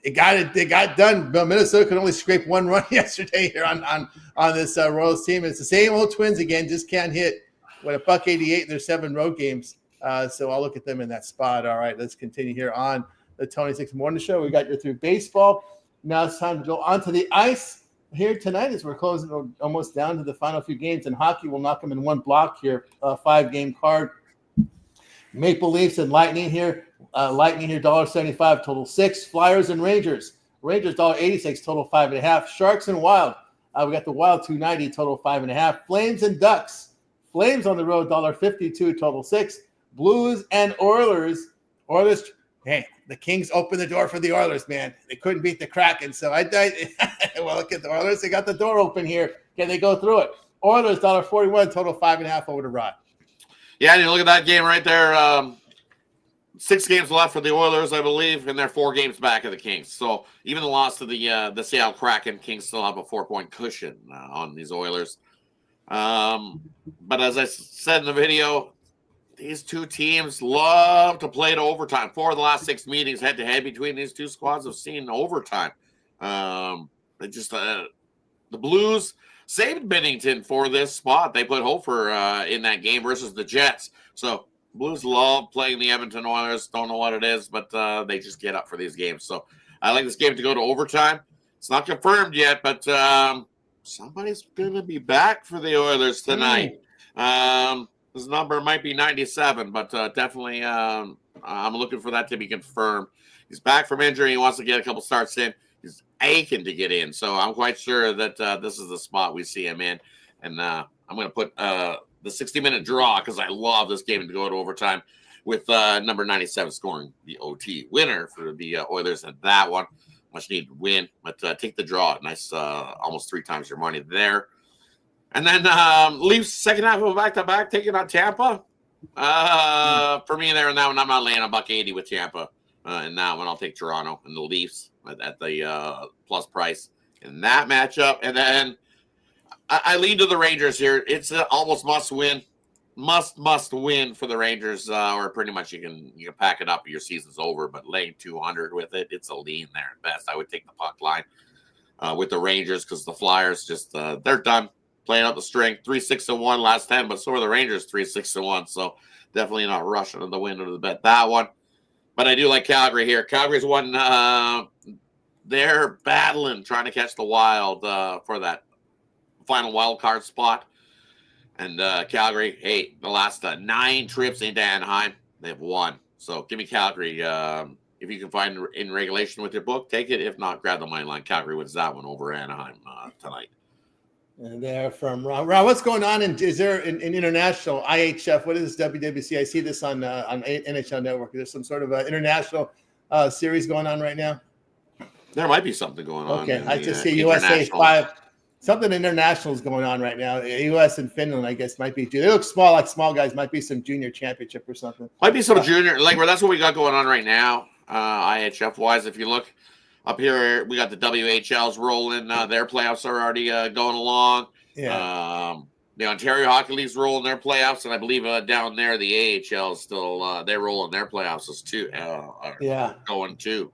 They got done. Minnesota could only scrape 1 run yesterday here on this Royals team. It's the same old Twins again, just can't hit. With $1.88 in their 7 road games. So I'll look at them in that spot. All right, let's continue here on the Tony Six Morning Show. We got you through baseball. Now it's time to go onto the ice here tonight as we're closing almost down to the final few games. And hockey will knock them in one block here, 5-game card. Maple Leafs and Lightning here. Lightning here, $1.75, total 6. Flyers and Rangers. Rangers, $1.86, total 5.5. Sharks and Wild. We got the Wild, $2.90, total 5.5. Flames and Ducks. Flames on the road, $1.52, total 6. Blues and Oilers. Hey, the Kings opened the door for the Oilers, man. They couldn't beat the Kraken. So well, look at the Oilers. They got the door open here. Can they go through it? Oilers, $1.41, total 5.5 over to Rod. Yeah, and you look at that game right there. 6 games left for the Oilers, I believe, and they're 4 games back of the Kings. So even the loss to the Seattle Kraken, Kings still have a 4-point cushion on these Oilers. But as I said in the video, these two teams love to play to overtime. 4 of the last 6 meetings head-to-head between these two squads have seen overtime. They just the Blues saved Bennington for this spot. They put Hofer in that game versus the Jets. So Blues love playing the Edmonton Oilers. Don't know what it is, but they just get up for these games. So I like this game to go to overtime. It's not confirmed yet, but somebody's going to be back for the Oilers tonight. His number might be 97, but definitely I'm looking for that to be confirmed. He's back from injury. He wants to get a couple starts in. He's aching to get in. So I'm quite sure that this is the spot we see him in. And I'm going to put the 60-minute draw because I love this game to go to overtime with number 97 scoring the OT winner for the Oilers in that one. Much needed win, but take the draw. Nice, almost 3 times your money there. And then Leafs second half of a back-to-back taking on Tampa. For me there in that one, I'm not laying $1.80 with Tampa. in that one. I'll take Toronto and the Leafs at the plus price in that matchup. And then I lead to the Rangers here. It's almost must win for the Rangers, or pretty much you can pack it up. Your season's over, but laying 200 with it, it's a lean there at best. I would take the puck line with the Rangers because the Flyers just they're done playing out the string. 3-6-1 last 10, but so are the Rangers 3-6-1. So definitely not rushing to the window to bet that one. But I do like Calgary here. Calgary's one. They're battling, trying to catch the Wild for that final wild card spot. And Calgary, hey, the last 9 trips into Anaheim, they've won. So give me Calgary. If you can find in regulation with your book, take it. If not, grab the money line. Calgary wins that one over Anaheim tonight. And they're from Rob. Rob, what's going on? Is there an international IHF? What is WWC? I see this on NHL Network. Is there some sort of international series going on right now? There might be something going on. Okay, I just see USA 5. Something international is going on right now. U.S. and Finland, I guess, might be. They look small, like small guys. Might be some junior championship or something. Might be some junior. That's what we got going on right now, IHF wise. If you look up here, we got the WHLs rolling. Their playoffs are already going along. Yeah. The Ontario Hockey League's rolling their playoffs, and I believe down there the AHL is still they're rolling their playoffs as too. Going too.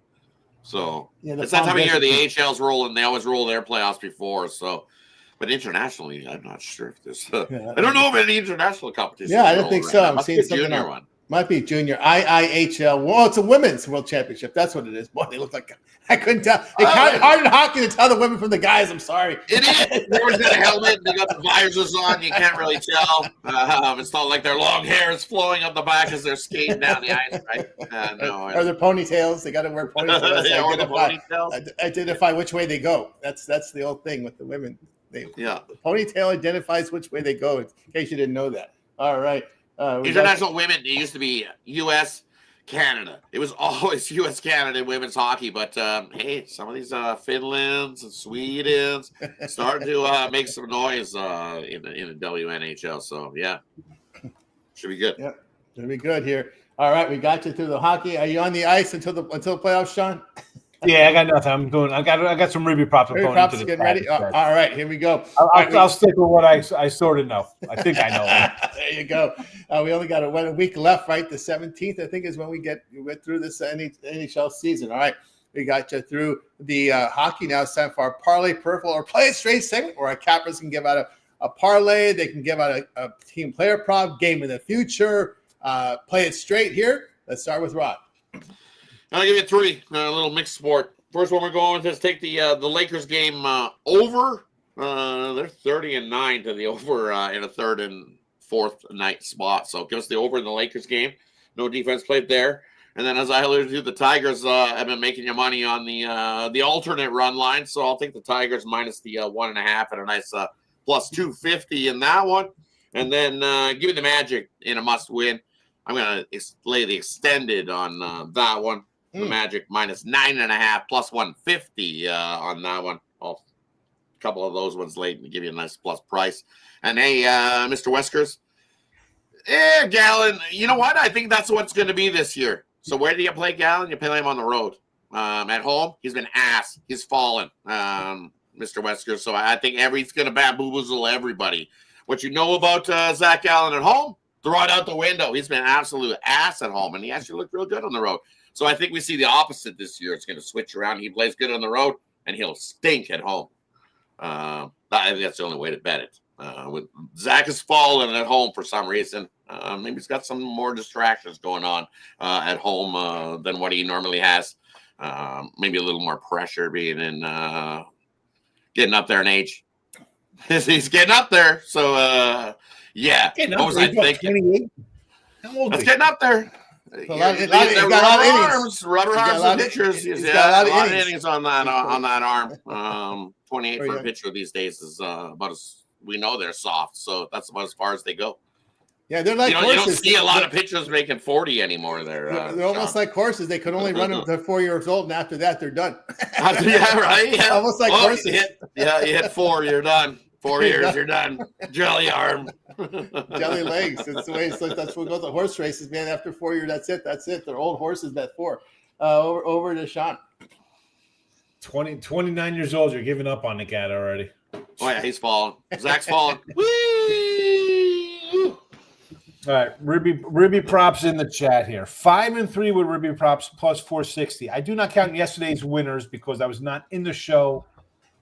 So it's that time of year the AHL's rolling. They always roll their playoffs before. So, but internationally, I'm not sure if there's. I don't know of any international competition. Yeah, I don't think so. I'm seeing something junior one. Might be junior IIHL. Well, it's a women's world championship. That's what it is. Boy, they look like I couldn't tell. It's hard in hockey to tell the women from the guys. I'm sorry. It is. Everyone's got a helmet. They got the visors on. You can't really tell. It's not like their long hair is flowing up the back as they're skating down the ice, right? No. Or their ponytails. They got to wear ponytails. Or the ponytails. Identify which way they go. That's the old thing with the women. The ponytail identifies which way they go. In case you didn't know that. All right. International women, it used to be U.S., Canada. It was always U.S., Canada women's hockey. But, hey, some of these Finlands and Swedens starting to make some noise in the WNHL. So, yeah, should be good. Yeah, should be good here. All right, we got you through the hockey. Are you on the ice until the playoffs, Sean? Yeah, I got nothing. I got some Ruby props. Ruby props getting ready. All right, here we go. I'll stick with what I sort of know. I think I know. There you go. We only got a week left, right? The 17th, I think, is when we get through this NHL season. All right, we got you through the hockey. Now it's time for our parlay, peripheral, or play it straight segment, where our cappers can give out a parlay. They can give out a team player prop, game of the future. Play it straight here. Let's start with Rod. I'll give you 3, a little mixed sport. First one we're going with is take the Lakers game over. They're 30-9 to the over in a third and fourth night spot. So give us the over in the Lakers game. No defense played there. And then as I alluded to, the Tigers have been making you money on the alternate run line. So I'll take the Tigers minus the 1.5 at a nice plus 250 in that one. And then give me the Magic in a must win. I'm going to lay the extended on that one. The Magic minus 9.5 plus 150 on that one. A couple of those ones late and give you a nice plus price. And hey, Mr. Weskers, Gallon, you know what? I think that's what's going to be this year. So where do you play Gallon? You play him on the road. At home, he's been ass. He's fallen, Mr. Weskers. So I think he's going to bamboozle everybody. What you know about Zach Gallen at home, throw it out the window. He's been absolute ass at home, and he actually looked real good on the road. So I think we see the opposite this year. It's going to switch around. He plays good on the road, and he'll stink at home. I think that's the only way to bet it. With Zach is falling at home for some reason. Maybe he's got some more distractions going on at home than what he normally has. Maybe a little more pressure being in getting up there in age. He's getting up there. So, yeah. What was I thinking? That's getting up there. Rubber arms and pitchers. He's got a lot of innings on that arm. 28 for a pitcher these days is about as we know they're soft, so that's about as far as they go. Yeah, they're like horses. You don't see a lot of pitchers making 40 anymore. They're almost like horses. They could only run until they're 4 years old, and after that, they're done. Yeah, right. Yeah. Almost like horses. You hit 4, you're done. 4 years, you're done. Jelly arm. Jelly legs. That's the way it's like. That's what goes to horse races, man. After 4 years, that's it. They're old horses at 4. over to Sean. 29 years old. You're giving up on the cat already. Oh, yeah, he's falling. Zach's falling. Whee! All right, Ribby props in the chat here. 5-3 with Ribby props plus 460. I do not count yesterday's winners because I was not in the show.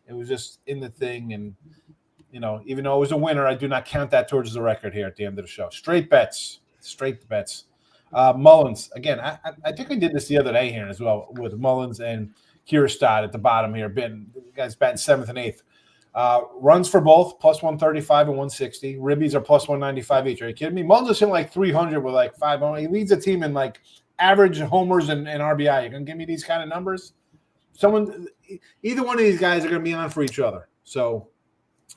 It was just in the thing, and even though it was a winner, I do not count that towards the record here at the end of the show. Straight bets. Mullins again. I think I did this the other day here as well with Mullins and Kierstad at the bottom here. Guys batting 7th and 8th. Runs for both, plus 135 and 160. Ribbies are plus 195 each. Are you kidding me? Mullins is hitting like 300 with like 5 homers. He leads the team in like average homers and RBI. You're going to give me these kind of numbers? Either one of these guys are going to be on for each other. So,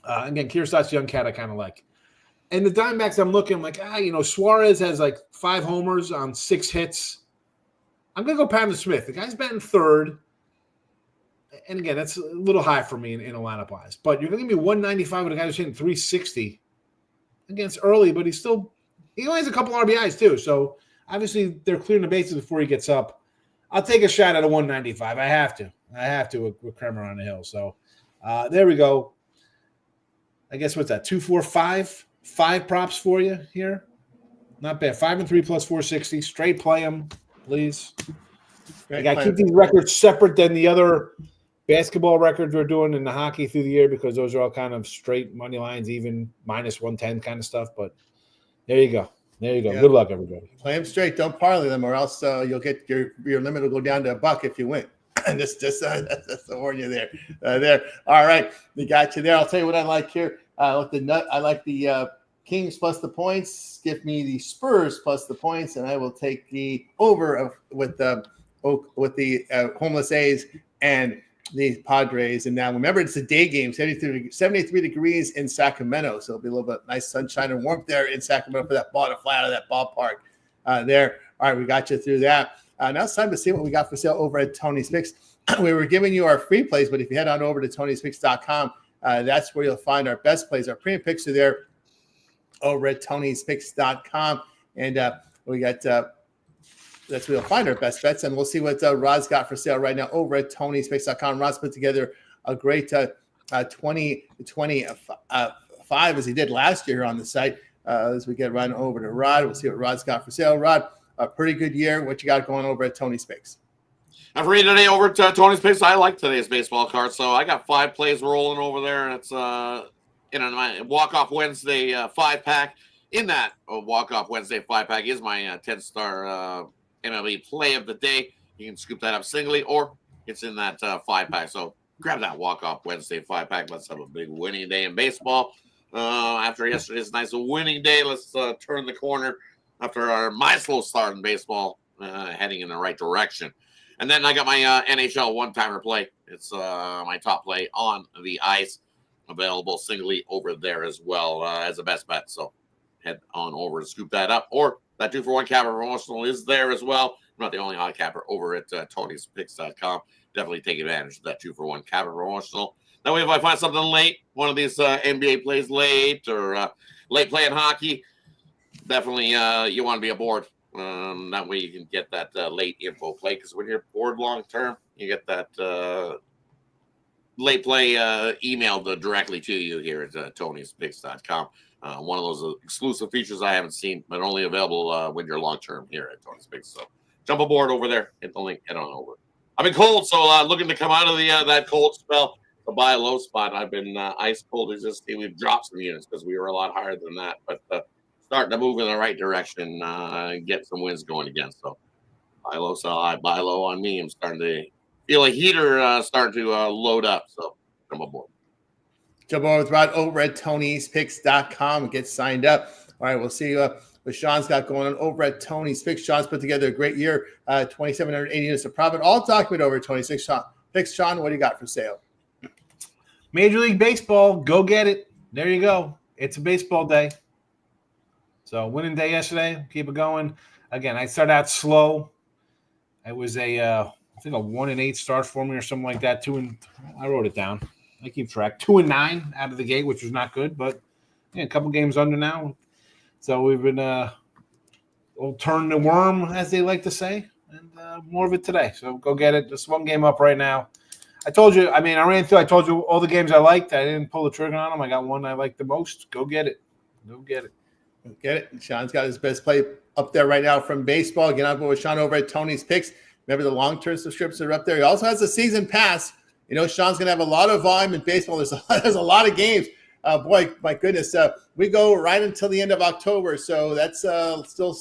again, Kierstad's young cat I kind of like. And the Diamondbacks, I'm looking like, Suarez has like 5 homers on 6 hits. I'm going to go Pavin Smith. The guy's batting 3rd. And again, that's a little high for me in a lineup wise. But you're going to give me 195 with a guy who's hitting 360. Again, it's early, but he only has a couple RBIs too. So obviously they're clearing the bases before he gets up. I'll take a shot at a 195. I have to with Kremer on the hill. So there we go. I guess what's that? 2, 4, 5? 5 props for you here. Not bad. 5-3 plus 460. Straight play them, please. I got to keep these records separate than the other basketball records we're doing in the hockey through the year because those are all kind of straight money lines, even minus 110 kind of stuff. But there you go. Yeah. Good luck, everybody. Play them straight. Don't parlay them, or else you'll get your limit will go down to $1 if you win. And that's to warn you there. All right, we got you there. I'll tell you what I like here. I like the Kings plus the points. Give me the Spurs plus the points, and I will take the over with the homeless A's and the Padres. And now remember, it's a day game, 73 degrees in Sacramento. So it'll be a little bit nice sunshine and warmth there in Sacramento for that ball to fly out of that ballpark there. All right, we got you through that. Now it's time to see what we got for sale over at Tony's Picks. We were giving you our free plays, but if you head on over to tonyspicks.com, that's where you'll find our best plays. Our premium picks are there over at tonyspicks.com. And we got that's where you'll find our best bets. And we'll see what Rod's got for sale right now over at tonyspicks.com. Rod's put together a great 20-25 as he did last year on the site. As we get right over to Rod, we'll see what Rod's got for sale. Rod, a pretty good year. What you got going over at Tony's Picks? I'm reading today over to Tony's Picks. I like today's baseball card, so I got 5 plays rolling over there, and it's my walk-off Wednesday 5-pack. In that walk-off Wednesday 5-pack is my 10-star MLB play of the day. You can scoop that up singly, or it's in that 5-pack. So grab that walk-off Wednesday 5-pack. Let's have a big winning day in baseball. After yesterday's nice winning day, let's turn the corner after my slow start in baseball, heading in the right direction. And then I got my NHL one-timer play. It's my top play on the ice, available singly over there as well as a best bet. So head on over and scoop that up. Or that 2-for-1 capper promotional is there as well. I'm not the only odd capper over at Tony'sPicks.com. Definitely take advantage of that 2-for-1 capper promotional. That way, if I find something late, one of these NBA plays late or late playing hockey, definitely you want to be aboard. That way you can get that late info play, because when you're bored long term, you get that late play emailed directly to you here at Tony'sPicks.com. One of those exclusive features I haven't seen, but only available when you're long term here at Tony's Picks. So jump aboard over there, hit the link, head on over. I've been cold, so looking to come out of the that cold spell. To buy a low spot, I've been ice cold. We've dropped some units because we were a lot higher than that, but starting to move in the right direction, get some wins going again. So buy low, sell high, buy low on me. I'm starting to feel a heater starting to load up. So come aboard. Jump over with Rod over at Tony'sPicks.com and get signed up. All right, we'll see what Sean's got going on over at Tony's Picks. Sean's put together a great year, 2,780 units of profit. All document over at Tony's Picks. Sean, what do you got for sale? Major League Baseball, go get it. There you go. It's a baseball day. So winning day yesterday, keep it going. Again, I started out slow. It was I think a 1-8 start for me or something like that. I wrote it down. I keep track. 2-9 out of the gate, which was not good, but a couple games under now. So we've been we'll turn the worm, as they like to say. and more of it today. So go get it. Just one game up right now. I told you. I mean, I ran through. I told you all the games I liked. I didn't pull the trigger on them. I got one I liked the most. Go get it. Go get it. Get it. Sean's got his best play up there right now from baseball. Get on board with Sean over at Tony's Picks. Remember, the long-term subscriptions are up there. He also has a season pass. You know, Sean's going to have a lot of volume in baseball. There's a lot of games. Boy, my goodness. We go right until the end of October. So that's still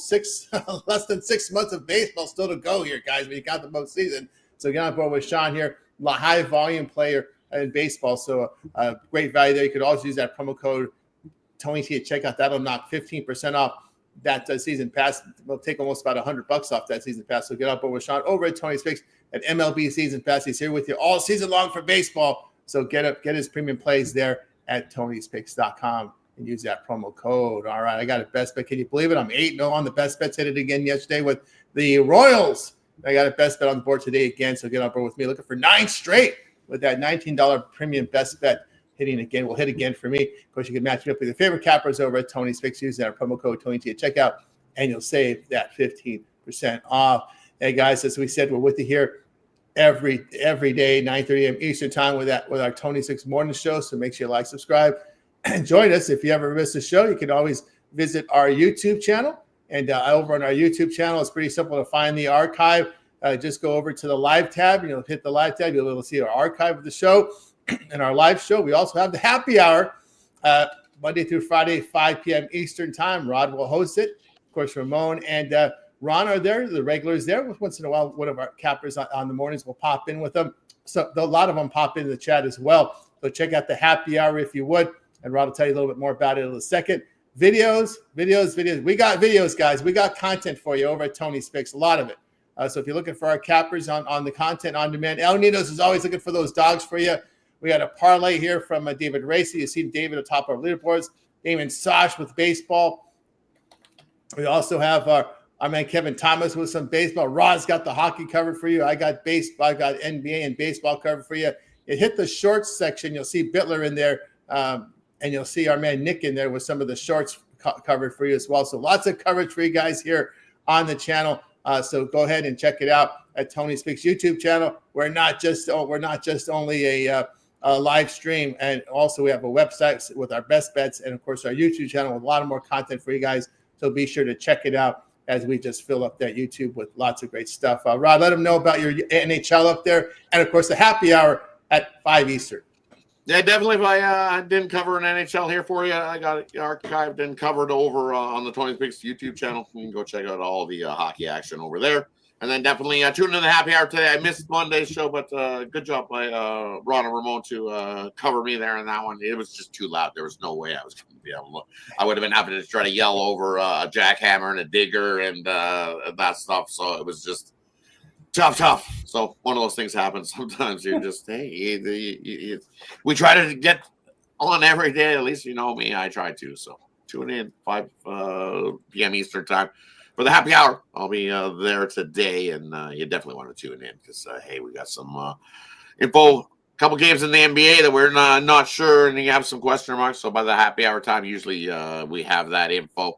less than 6 months of baseball still to go here, guys, when you count the postseason. So get on board with Sean here. High-volume player in baseball. So great value there. You could also use that promo code Tony T at checkout. That'll knock 15% off that season pass. We'll take almost about $100 off that season pass. So get up with Sean over at Tony's Picks at MLB Season Pass. He's here with you all season long for baseball. So get his premium plays there at Tony'sPicks.com and use that promo code. All right, I got a best bet. Can you believe it? I'm 8-0 on the best bets. Hit it again yesterday with the Royals. I got a best bet on the board today again. So get on board with me. Looking for 9 straight with that $19 premium best bet. Hitting again, will hit again for me. Of course, you can match it up with your favorite cappers over at Tony's Picks. Use that promo code Tony T at checkout, and you'll save that 15% off. Hey guys, as we said, we're with you here every day, 9:30 a.m. Eastern time with our Tony's Picks morning show. So make sure you like, subscribe, and join us. If you ever miss a show, you can always visit our YouTube channel. And over on our YouTube channel, it's pretty simple to find the archive. Just go over to the live tab, and you'll hit the live tab. You'll be able to see our archive of the show. In our live show, we also have the happy hour Monday through Friday, 5 p.m. Eastern time. Rod will host it. Of course, Ramon and Ron are there. The regulars there. Once in a while, one of our cappers on the mornings will pop in with them. So a lot of them pop into the chat as well. So check out the happy hour if you would. And Rod will tell you a little bit more about it in a second. Videos. We got videos, guys. We got content for you over at Tony's Picks. A lot of it. So if you're looking for our cappers on the content on demand, El Ninos is always looking for those dogs for you. We got a parlay here from David Racy. You see David atop our leaderboards. Damon Sosh with baseball. We also have our man Kevin Thomas with some baseball. Rod's got the hockey covered for you. I got baseball. I got NBA and baseball covered for you. It hit the shorts section. You'll see Bittler in there, and you'll see our man Nick in there with some of the shorts covered for you as well. So lots of coverage for you guys here on the channel. So go ahead and check it out at Tony's Picks YouTube channel. We're not just only a live stream, and also we have a website with our best bets, and of course our YouTube channel with a lot more content for you guys. So be sure to check it out as we just fill up that YouTube with lots of great stuff. Rod, let them know about your NHL up there, and of course the happy hour at 5 Eastern. Yeah, definitely. If I didn't cover an NHL here for you, I got it archived and covered over on the Tony's Picks YouTube channel. You can go check out all the hockey action over there. And then definitely tune in to the happy hour today. I missed Monday's show, but good job by Ron and Ramon to cover me there in that one. It was just too loud. There was no way I was going to be able to. I would have been having to try to yell over a jackhammer and a digger and that stuff. So it was just tough. So one of those things happens. Sometimes you're just, hey, we try to get on every day. At least you know me. I try to. So tune in 5 p.m. Eastern time. For the happy hour, I'll be there today, and you definitely want to tune in because, hey, we got some info, a couple games in the NBA that we're not sure, and you have some question marks. So by the happy hour time, usually we have that info.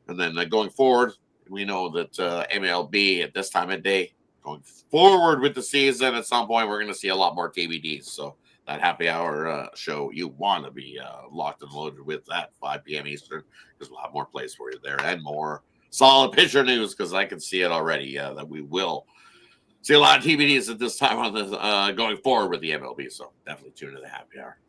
And then going forward, we know that MLB at this time of day, going forward with the season, at some point, we're going to see a lot more TBDs. So that happy hour show, you want to be locked and loaded with that 5 p.m. Eastern because we'll have more plays for you there and more solid pitcher news because I can see it already that we will see a lot of TBDs at this time on this going forward with the MLB. So definitely tune into the happy hour.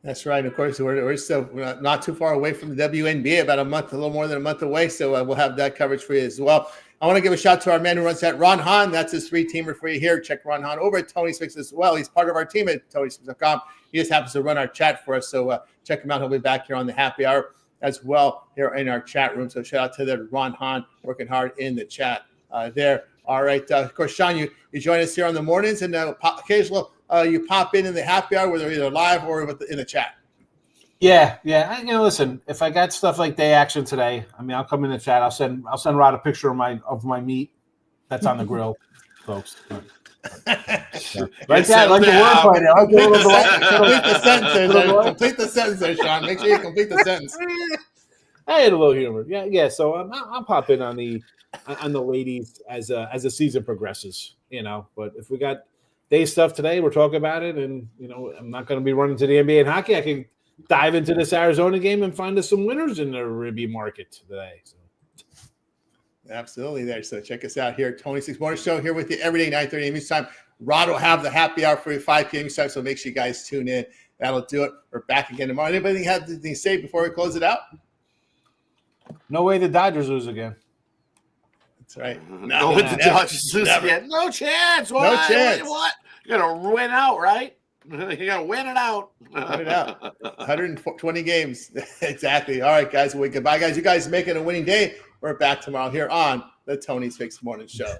That's right. Of course, we're still not too far away from the WNBA, about a little more than a month away. So we'll have that coverage for you as well. I want to give a shout to our man who runs that, Ron Hahn. That's his 3-teamer for you here. Check Ron Hahn over at Tony's Picks as well. He's part of our team at Tony'sPicks.com. He just happens to run our chat for us. So check him out. He'll be back here on the happy hour as well here in our chat room. So shout out to the Ron Hahn working hard in the chat there. All right. Of course, Sean, you join us here on the mornings, and occasionally you pop in the happy hour, whether either live or in the chat. Yeah. Listen, if I got stuff like day action today, I mean, I'll come in the chat. I'll send Rod a picture of my meat that's on the grill, folks. Right there, like the wordplay there. Complete the sentence there, Sean. Make sure you complete the sentence. I had a little humor. Yeah. So I'll pop in on the on the ladies as the season progresses. But if we got day stuff today, we're talking about it, and I'm not going to be running to the NBA and hockey. I can dive into this Arizona game and find us some winners in the Ribby market today. So. Absolutely there. So check us out here, Tony Six Morning Show, here with you every day, 9:30 a.m. Eastern time. Rod will have the happy hour for you, 5 p.m. Eastern time, so make sure you guys tune in. That'll do it. We're back again tomorrow. Anybody have anything to say before we close it out? No way the Dodgers lose again. That's right. No, with the Dodgers lose again. No chance. What? No chance. What? You got to win out, right? You got to win it out. Win it out. 120 games. Exactly. All right, guys. Goodbye, guys. You guys make it a winning day. We're back tomorrow here on the Tony's Fixed Morning Show.